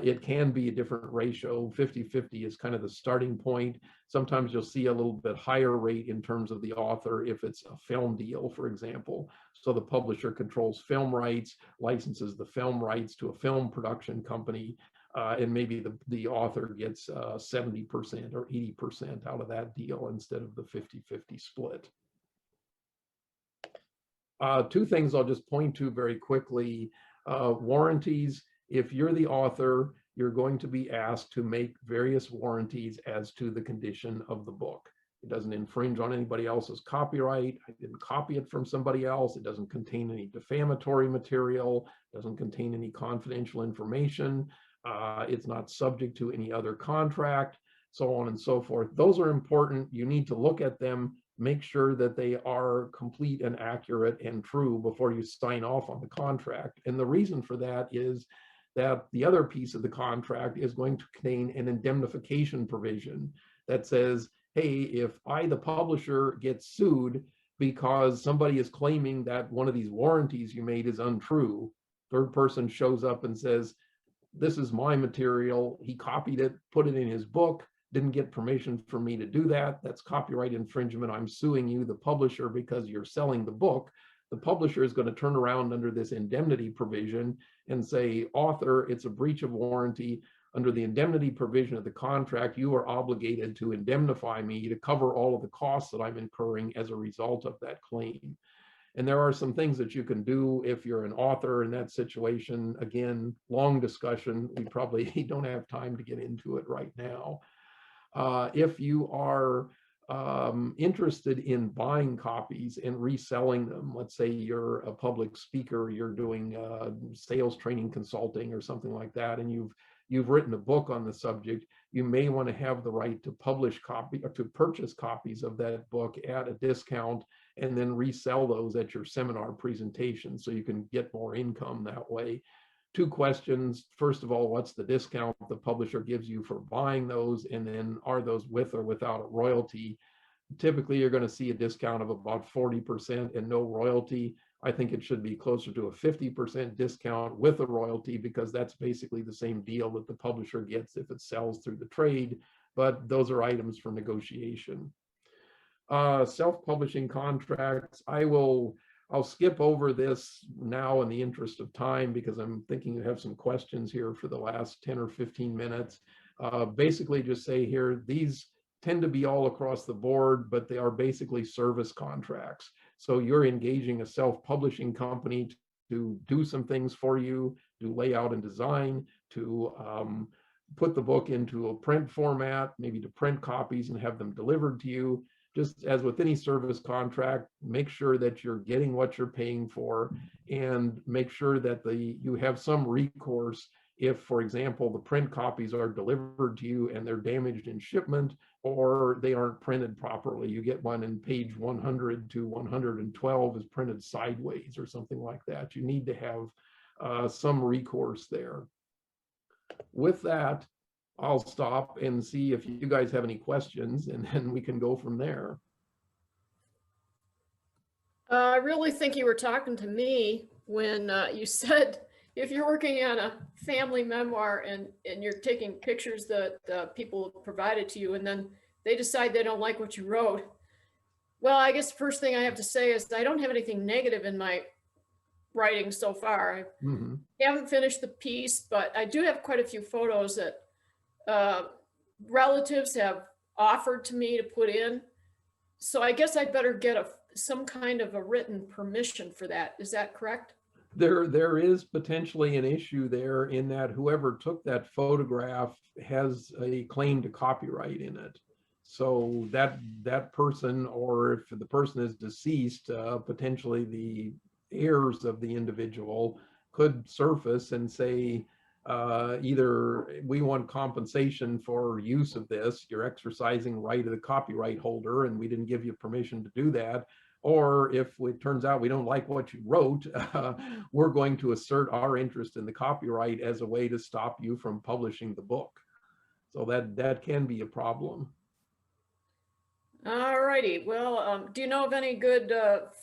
It can be a different ratio. 50-50 is kind of the starting point. Sometimes you'll see a little bit higher rate in terms of the author if it's a film deal, for example. So the publisher controls film rights, licenses the film rights to a film production company, and maybe the author gets 70% or 80% out of that deal instead of the 50-50 split. Two things I'll just point to very quickly. Warranties. If you're the author, you're going to be asked to make various warranties as to the condition of the book. It doesn't infringe on anybody else's copyright. I didn't copy it from somebody else. It doesn't contain any defamatory material. It doesn't contain any confidential information. It's not subject to any other contract, so on and so forth. Those are important. You need to look at them, make sure that they are complete and accurate and true before you sign off on the contract. And the reason for that is that the other piece of the contract is going to contain an indemnification provision that says, hey, if I, the publisher, get sued because somebody is claiming that one of these warranties you made is untrue, third person shows up and says, this is my material, he copied it, put it in his book, didn't get permission for me to do that, that's copyright infringement, I'm suing you, the publisher, because you're selling the book. The publisher is going to turn around under this indemnity provision and say, author, it's a breach of warranty. Under the indemnity provision of the contract, you are obligated to indemnify me to cover all of the costs that I'm incurring as a result of that claim. And there are some things that you can do if you're an author in that situation. Again, long discussion. We probably don't have time to get into it right now. If you are interested in buying copies and reselling them, let's say you're a public speaker, you're doing sales training consulting or something like that, and you've written a book on the subject, you may want to have the right to publish copy or to purchase copies of that book at a discount and then resell those at your seminar presentation so you can get more income that way. Two questions. First of all, what's the discount the publisher gives you for buying those? And then are those with or without a royalty? Typically, you're going to see a discount of about 40% and no royalty. I think it should be closer to a 50% discount with a royalty, because that's basically the same deal that the publisher gets if it sells through the trade, but those are items for negotiation. Self-publishing contracts, I'll skip over this now in the interest of time, because I'm thinking you have some questions here for the last 10 or 15 minutes. Basically just say here, these tend to be all across the board, but they are basically service contracts. So you're engaging a self-publishing company to do some things for you, do layout and design, to put the book into a print format, maybe to print copies and have them delivered to you. Just as with any service contract, make sure that you're getting what you're paying for, and make sure that you have some recourse if, for example, the print copies are delivered to you and they're damaged in shipment, or they aren't printed properly. You get one in page 100 to 112 is printed sideways or something like that. You need to have some recourse there. With that, I'll stop and see if you guys have any questions, and then we can go from there. I really think you were talking to me when you said if you're working on a family memoir and you're taking pictures that people provided to you, and then they decide they don't like what you wrote. Well, I guess the first thing I have to say is I don't have anything negative in my writing so far. I haven't finished the piece, but I do have quite a few photos that relatives have offered to me to put in. So I guess I'd better get some kind of a written permission for that. Is that correct? There is potentially an issue there, in that whoever took that photograph has a claim to copyright in it. So that person, or if the person is deceased, potentially the heirs of the individual could surface and say, either we want compensation for use of this, you're exercising right of the copyright holder and we didn't give you permission to do that, or if it turns out we don't like what you wrote, we're going to assert our interest in the copyright as a way to stop you from publishing the book. So that can be a problem. All righty. Well, do you know of any good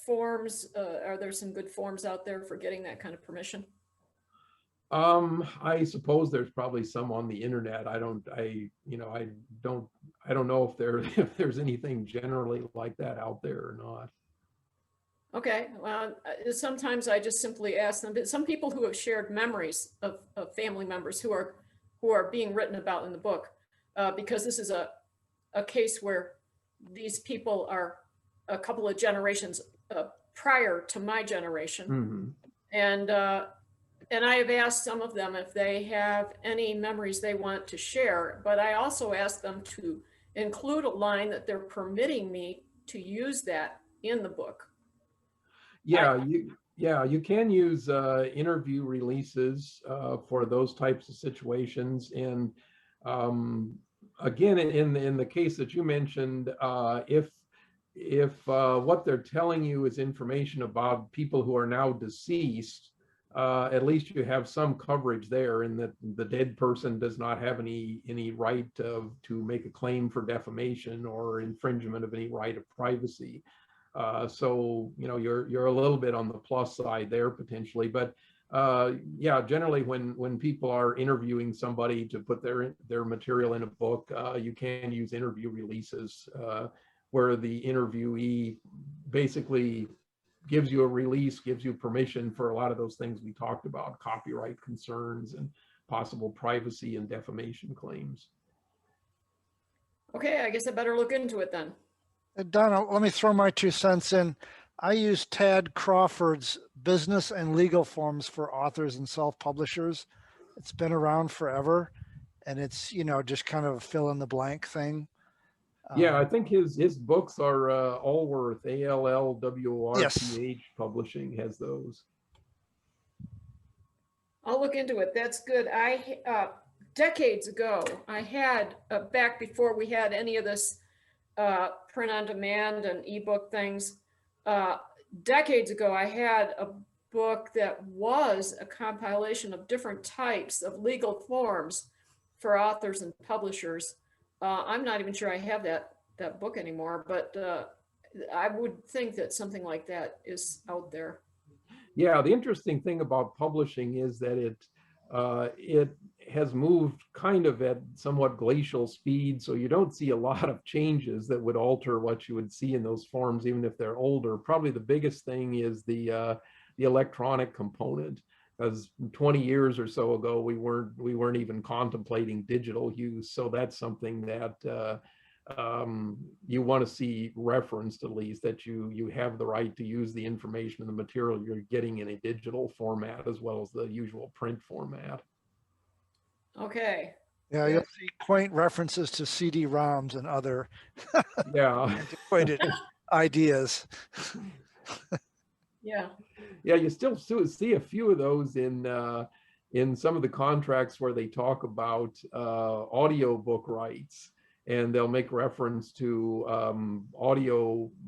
forms? Are there some good forms out there for getting that kind of permission? I suppose there's probably some on the internet. I don't know if there's anything generally like that out there or not. Okay, well, sometimes I just simply ask them, but some people who have shared memories of family members who are being written about in the book, because this is a case where these people are a couple of generations prior to my generation. And I have asked some of them if they have any memories they want to share, but I also asked them to include a line that they're permitting me to use that in the book. Yeah, you can use interview releases for those types of situations. And again, in the case that you mentioned, if what they're telling you is information about people who are now deceased, at least you have some coverage there, in that the dead person does not have any right to make a claim for defamation or infringement of any right of privacy. So you're a little bit on the plus side there potentially, but yeah, generally when people are interviewing somebody to put their material in a book, you can use interview releases where the interviewee basically gives you a release, gives you permission for a lot of those things we talked about, copyright concerns and possible privacy and defamation claims. Okay, I guess I better look into it then. Donna, let me throw my 2 cents in. I use Tad Crawford's business and legal forms for authors and self-publishers. It's been around forever, and it's, just kind of a fill in the blank thing. Yeah, I think his books are Allworth, ALLWORTH Yes. Publishing has those. I'll look into it. That's good. Decades ago, I had, back before we had any of this print on demand and ebook things, decades ago, I had a book that was a compilation of different types of legal forms for authors and publishers. I'm not even sure I have that book anymore, but I would think that something like that is out there. Yeah, the interesting thing about publishing is that it has moved kind of at somewhat glacial speed, so you don't see a lot of changes that would alter what you would see in those forms, even if they're older. Probably the biggest thing is the electronic component, because 20 years or so ago we weren't even contemplating digital use. So that's something that you want to see referenced, at least, that you have the right to use the information and the material you're getting in a digital format as well as the usual print format. Okay. Yeah, you'll see quaint references to CD-ROMs and other Yeah. antiquated ideas. Yeah. Yeah, you still see a few of those in some of the contracts where they talk about audio book rights, and they'll make reference to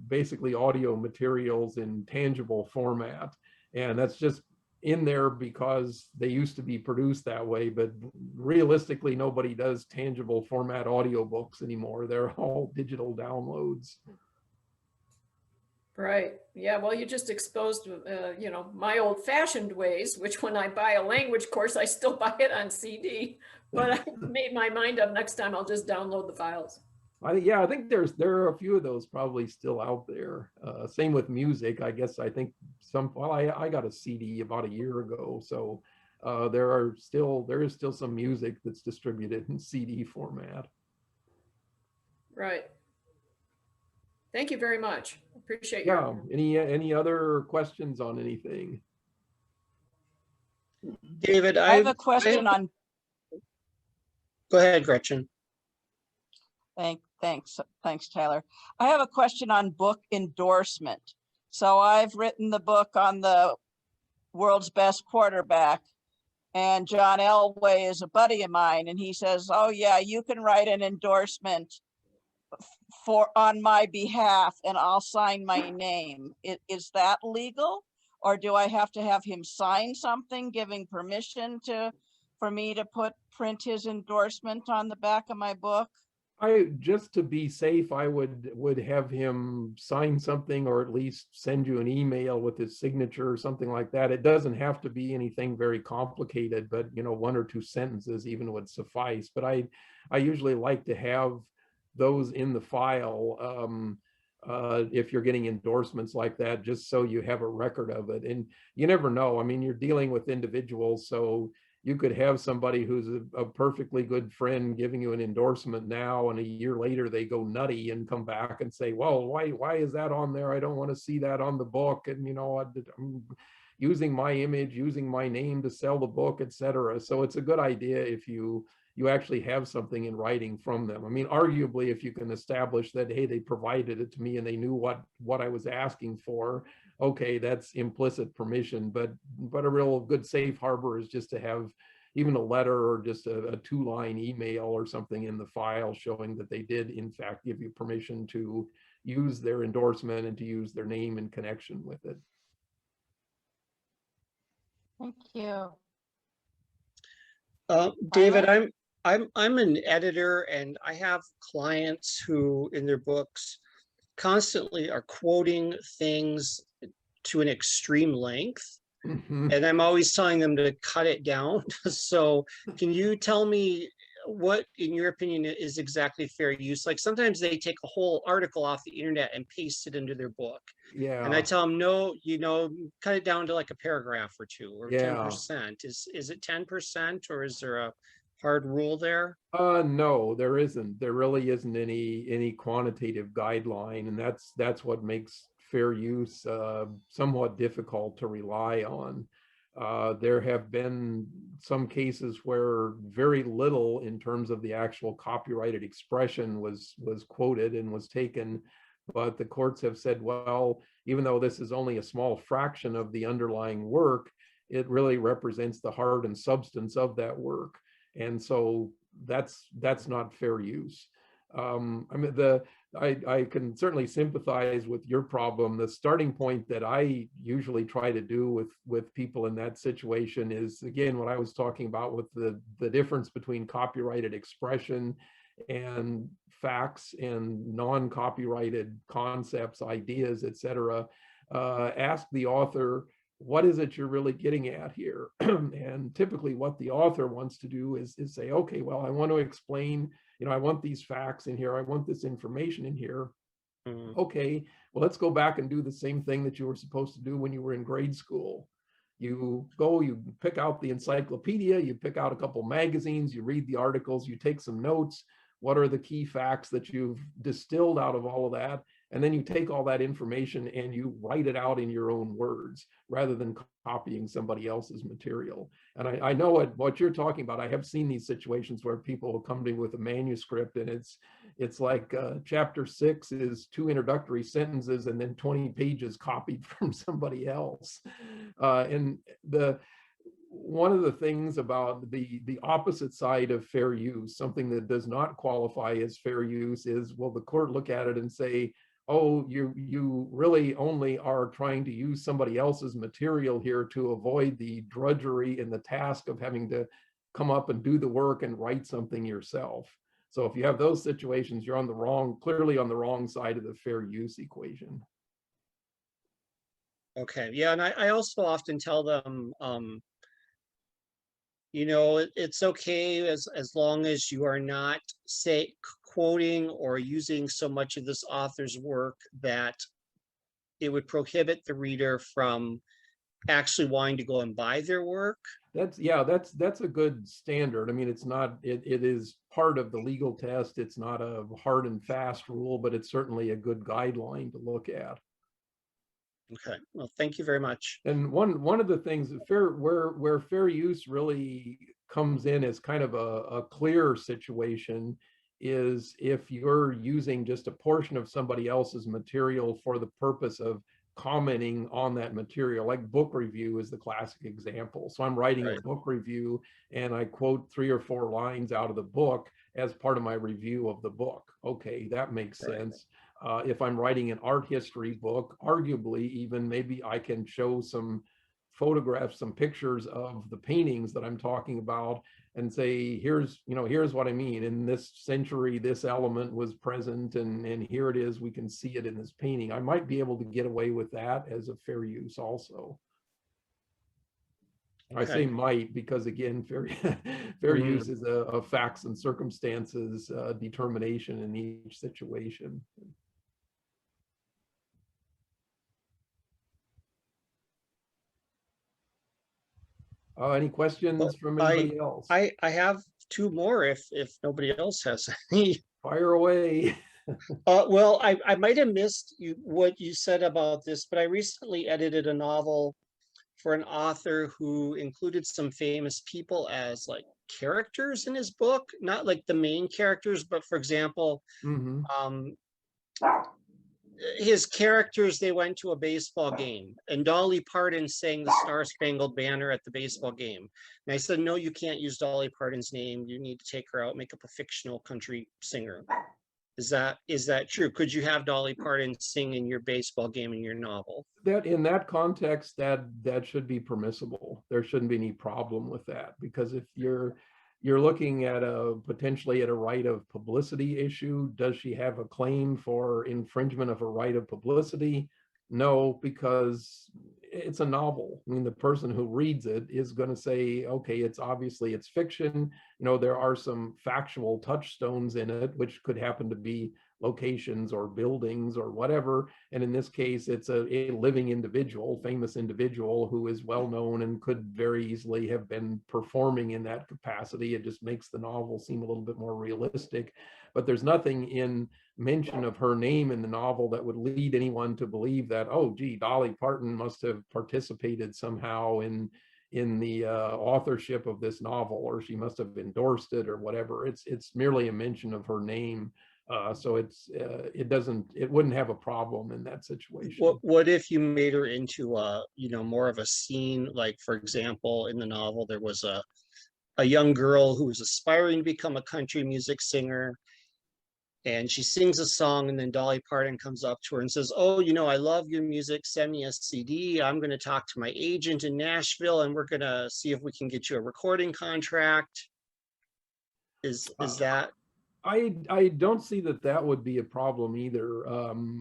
basically audio materials in tangible format. And that's just in there because they used to be produced that way, but realistically, nobody does tangible format audiobooks anymore. They're all digital downloads. Right. Yeah. Well, you just exposed, my old fashioned ways, which when I buy a language course, I still buy it on CD, but I made my mind up. Next time I'll just download the files. I think there are a few of those probably still out there. Same with music. I guess I think I got a CD about a year ago, so there is still some music that's distributed in CD format. Right. Thank you very much. Appreciate your. Yeah. Any other questions on anything? David, I have a question on. Go ahead, Gretchen. Thanks, Tyler. I have a question on book endorsement. So I've written the book on the world's best quarterback, and John Elway is a buddy of mine, and he says, "Oh yeah, you can write an endorsement on my behalf, and I'll sign my name." Is that legal, or do I have to have him sign something giving permission for me to print his endorsement on the back of my book? Just to be safe, I would have him sign something, or at least send you an email with his signature or something like that. It doesn't have to be anything very complicated, but one or two sentences even would suffice. But I usually like to have those in the file if you're getting endorsements like that, just so you have a record of it. And you never know. I mean, you're dealing with individuals, so you could have somebody who's a perfectly good friend giving you an endorsement now, and a year later they go nutty and come back and say, well, why is that on there? I don't want to see that on the book. And I'm using my image, using my name to sell the book, etc. So it's a good idea if you actually have something in writing from them. I mean, arguably, if you can establish that, hey, they provided it to me and they knew what I was asking for, okay, that's implicit permission. But a real good safe harbor is just to have even a letter or just a 2-line email or something in the file showing that they did in fact give you permission to use their endorsement and to use their name in connection with it. Thank you. David, I'm an editor, and I have clients who in their books constantly are quoting things to an extreme length. Mm-hmm. And I'm always telling them to cut it down. So can you tell me what, in your opinion, is exactly fair use? Like sometimes they take a whole article off the internet and paste it into their book. Yeah. And I tell them, no, cut it down to like a paragraph or two, or Yeah. 10%. Is it 10%, or is there a hard rule there? No, there isn't. There really isn't any quantitative guideline, and that's what makes fair use somewhat difficult to rely on. There have been some cases where very little in terms of the actual copyrighted expression was quoted and was taken, but the courts have said, well, even though this is only a small fraction of the underlying work, it really represents the heart and substance of that work. And so that's not fair use. I mean, I can certainly sympathize with your problem. The starting point that I usually try to do with people in that situation is, again, what I was talking about with the difference between copyrighted expression and facts and non-copyrighted concepts, ideas, etc. Ask the author what is it you're really getting at here? And typically what the author wants to do is say, okay, well, I want to explain, I want these facts in here. I want this information in here. Okay, well, let's go back and do the same thing that you were supposed to do when you were in grade school. You go, you pick out the encyclopedia, you pick out a couple magazines, you read the articles, you take some notes. What are the key facts that you've distilled out of all of that? And then you take all that information and you write it out in your own words rather than copying somebody else's material. And I know what you're talking about. I have seen these situations where people will come to me with a manuscript, and it's like chapter 6 is 2 introductory sentences and then 20 pages copied from somebody else. And one of the things about the opposite side of fair use, something that does not qualify as fair use, is, will the court look at it and say, oh, you really only are trying to use somebody else's material here to avoid the drudgery and the task of having to come up and do the work and write something yourself. So if you have those situations, you're clearly on the wrong side of the fair use equation. Okay, yeah, and I also often tell them, it's okay as long as you are not quoting or using so much of this author's work that it would prohibit the reader from actually wanting to go and buy their work. That's a good standard. I mean, it's not, it is part of the legal test. It's not a hard and fast rule, but it's certainly a good guideline to look at. Okay, well, thank you very much. And one of the things where fair use really comes in as kind of a clear situation is if you're using just a portion of somebody else's material for the purpose of commenting on that material. Like book review is the classic example. So I'm writing a book review and I quote 3 or 4 lines out of the book as part of my review of the book. Okay, that makes sense. If I'm writing an art history book, arguably even maybe I can show some photographs, some pictures of the paintings that I'm talking about and say, here's what I mean. In this century, this element was present and here it is, we can see it in this painting. I might be able to get away with that as a fair use also. Okay. I say might because, again, fair use is a facts and circumstances determination in each situation. Any questions from anybody else? I have 2 more if nobody else has any. Fire away. Well, I might have missed what you said about this, but I recently edited a novel for an author who included some famous people as like characters in his book, not like the main characters, but for example, his characters, they went to a baseball game and Dolly Parton sang the Star Spangled Banner at the baseball game. And I said, no, you can't use Dolly Parton's name. You need to take her out, make up a fictional country singer. Is that true? Could you have Dolly Parton sing in your baseball game in your novel? That in that context, that should be permissible. There shouldn't be any problem with that, because if you're looking at potentially at a right of publicity issue. Does she have a claim for infringement of a right of publicity? No, because it's a novel. I mean, the person who reads it is going to say, okay, it's fiction. There are some factual touchstones in it, which could happen to be locations or buildings or whatever. And in this case, it's a living individual, famous individual who is well known and could very easily have been performing in that capacity. It just makes the novel seem a little bit more realistic. But there's nothing in mention of her name in the novel that would lead anyone to believe that, oh, gee, Dolly Parton must have participated somehow in the authorship of this novel, or she must have endorsed it or whatever. It's merely a mention of her name. So it wouldn't have a problem in that situation. What if you made her into more of a scene? Like, for example, in the novel, there was a young girl who was aspiring to become a country music singer, and she sings a song, and then Dolly Parton comes up to her and says, oh, I love your music, send me a CD. I'm going to talk to my agent in Nashville and we're going to see if we can get you a recording contract. Is that? I don't see that that would be a problem either.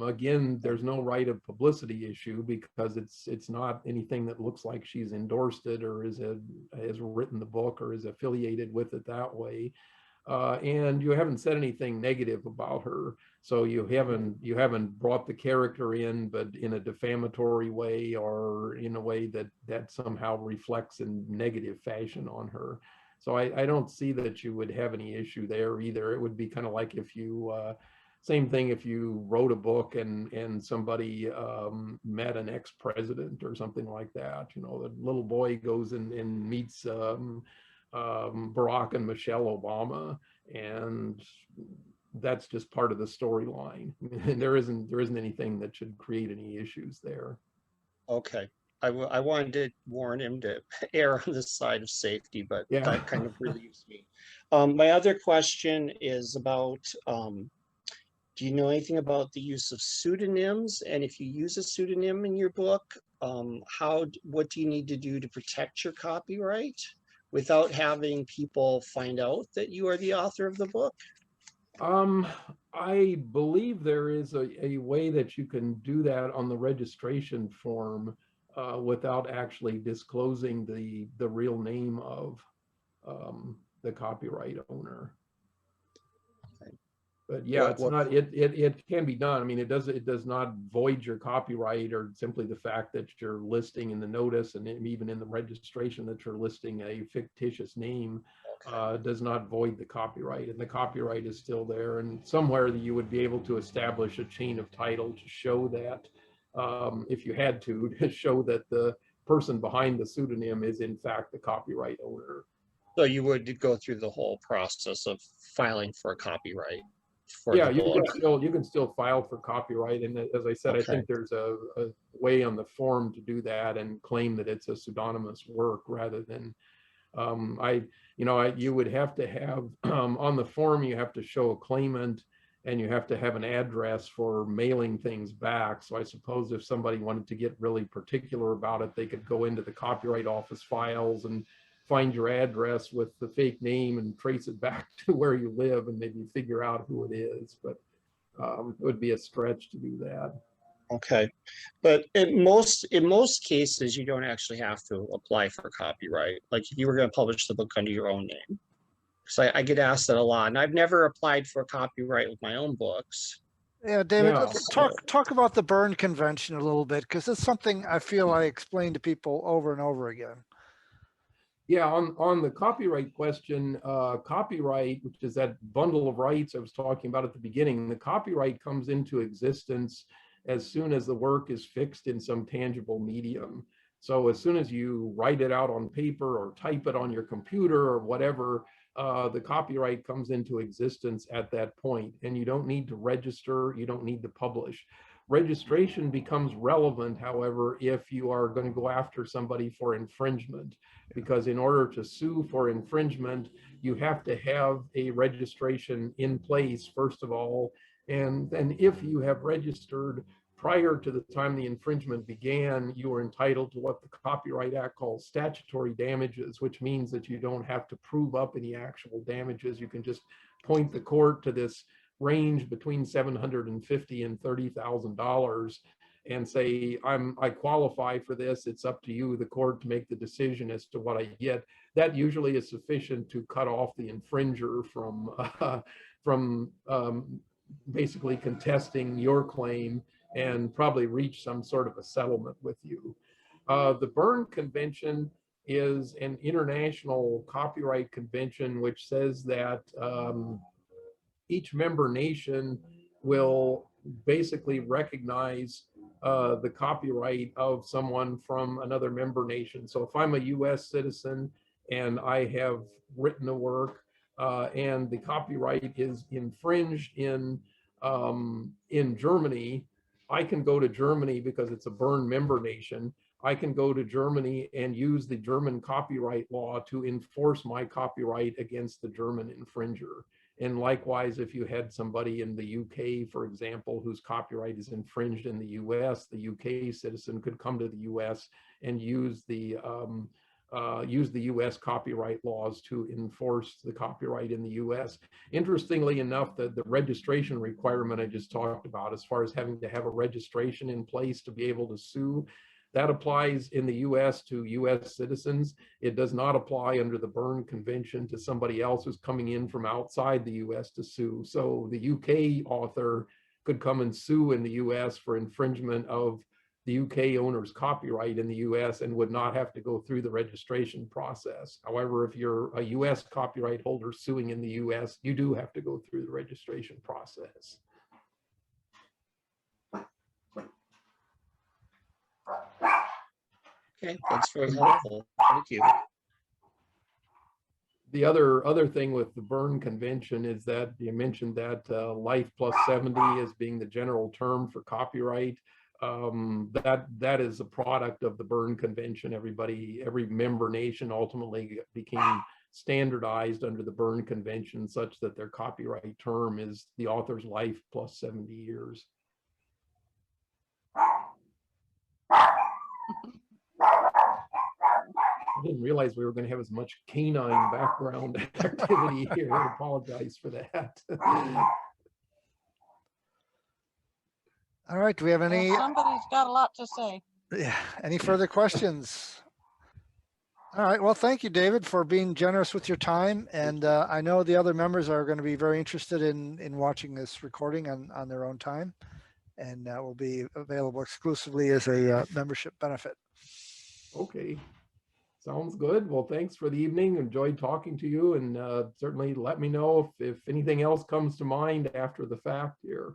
Again, there's no right of publicity issue because it's not anything that looks like she's endorsed it or has written the book or is affiliated with it that way. And you haven't said anything negative about her, so you haven't brought the character in, but in a defamatory way or in a way that somehow reflects in negative fashion on her. So I don't see that you would have any issue there either. It would be kind of like if you same thing if you wrote a book and somebody met an ex-president or something like that. You know, the little boy goes and meets Barack and Michelle Obama, and that's just part of the storyline. And there isn't anything that should create any issues there. Okay. I wanted to warn him to err on the side of safety, but Yeah. that kind of relieves me. My other question is about, do you know anything about the use of pseudonyms? And if you use a pseudonym in your book, what do you need to do to protect your copyright without having people find out that you are the author of the book? I believe there is a way that you can do that on the registration form without actually disclosing the real name of the copyright owner. But yeah, it can be done. I mean, it does not void your copyright, or simply the fact that you're listing in the notice and even in the registration that you're listing a fictitious name does not void the copyright, and the copyright is still there. And somewhere that you would be able to establish a chain of title to show that, if you had to show that the person behind the pseudonym is in fact the copyright owner. So you would go through the whole process of filing for a copyright. Yeah, you can still file for copyright, and as I said, I think there's a way on the form to do that and claim that it's a pseudonymous work rather than you would have to have on the form, you have to show a claimant and you have to have an address for mailing things back. So I suppose if somebody wanted to get really particular about it, they could go into the Copyright Office files and find your address with the fake name and trace it back to where you live and maybe figure out who it is. But it would be a stretch to do that. Okay, but in most cases, you don't actually have to apply for copyright. Like if you were going to publish the book under your own name. So I get asked that a lot, and I've never applied for copyright with my own books. Yeah, David, Yeah. let's talk about the Berne Convention a little bit, because it's something I feel I explain to people over and over again. Yeah, on the copyright question, copyright, which is that bundle of rights I was talking about at the beginning, the copyright comes into existence as soon as the work is fixed in some tangible medium. So as soon as you write it out on paper or type it on your computer or whatever, the copyright comes into existence at that point, and you don't need to register, you don't need to publish. Registration becomes relevant, however, if you are going to go after somebody for infringement, because in order to sue for infringement, you have to have a registration in place, first of all. And then if you have registered prior to the time the infringement began, you are entitled to what the Copyright Act calls statutory damages, which means that you don't have to prove up any actual damages. You can just point the court to this range between $750 and $30,000 and say, I qualify for this. It's up to you, the court, to make the decision as to what I get. That usually is sufficient to cut off the infringer from basically contesting your claim and probably reach some sort of a settlement with you. The Berne Convention is an international copyright convention which says that each member nation will basically recognize the copyright of someone from another member nation. So if I'm a US citizen and I have written a work and the copyright is infringed in Germany, I can go to Germany because it's a Berne member nation. I can go to Germany and use the German copyright law to enforce my copyright against the German infringer. And likewise, if you had somebody in the UK, for example, whose copyright is infringed in the US, the UK citizen could come to the US and use the use the US copyright laws to enforce the copyright in the US. Interestingly enough, the registration requirement I just talked about, as far as having to have a registration in place to be able to sue, that applies in the US to US citizens. It does not apply under the Berne Convention to somebody else who's coming in from outside the US to sue. So the UK author could come and sue in the US for infringement of the UK owner's copyright in the US and would not have to go through the registration process. However, if you're a US copyright holder suing in the US, you do have to go through the registration process. Okay, that's very helpful. Thank you. The other thing with the Berne Convention is that you mentioned that life plus 70 as being the general term for copyright. That is a product of the Berne Convention. Every member nation ultimately became standardized under the Berne Convention such that their copyright term is the author's life plus 70 years. I didn't realize we were going to have as much canine background activity here. I apologize for that. All right, do we have any, Somebody's got a lot to say. yeah, any further questions? All right, well, thank you, David, for being generous with your time. And I know the other members are going to be very interested in watching this recording on their own time, and will be available exclusively as a membership benefit. Okay. Sounds good. Well, thanks for the evening. Enjoyed talking to you, and certainly let me know if anything else comes to mind after the fact here.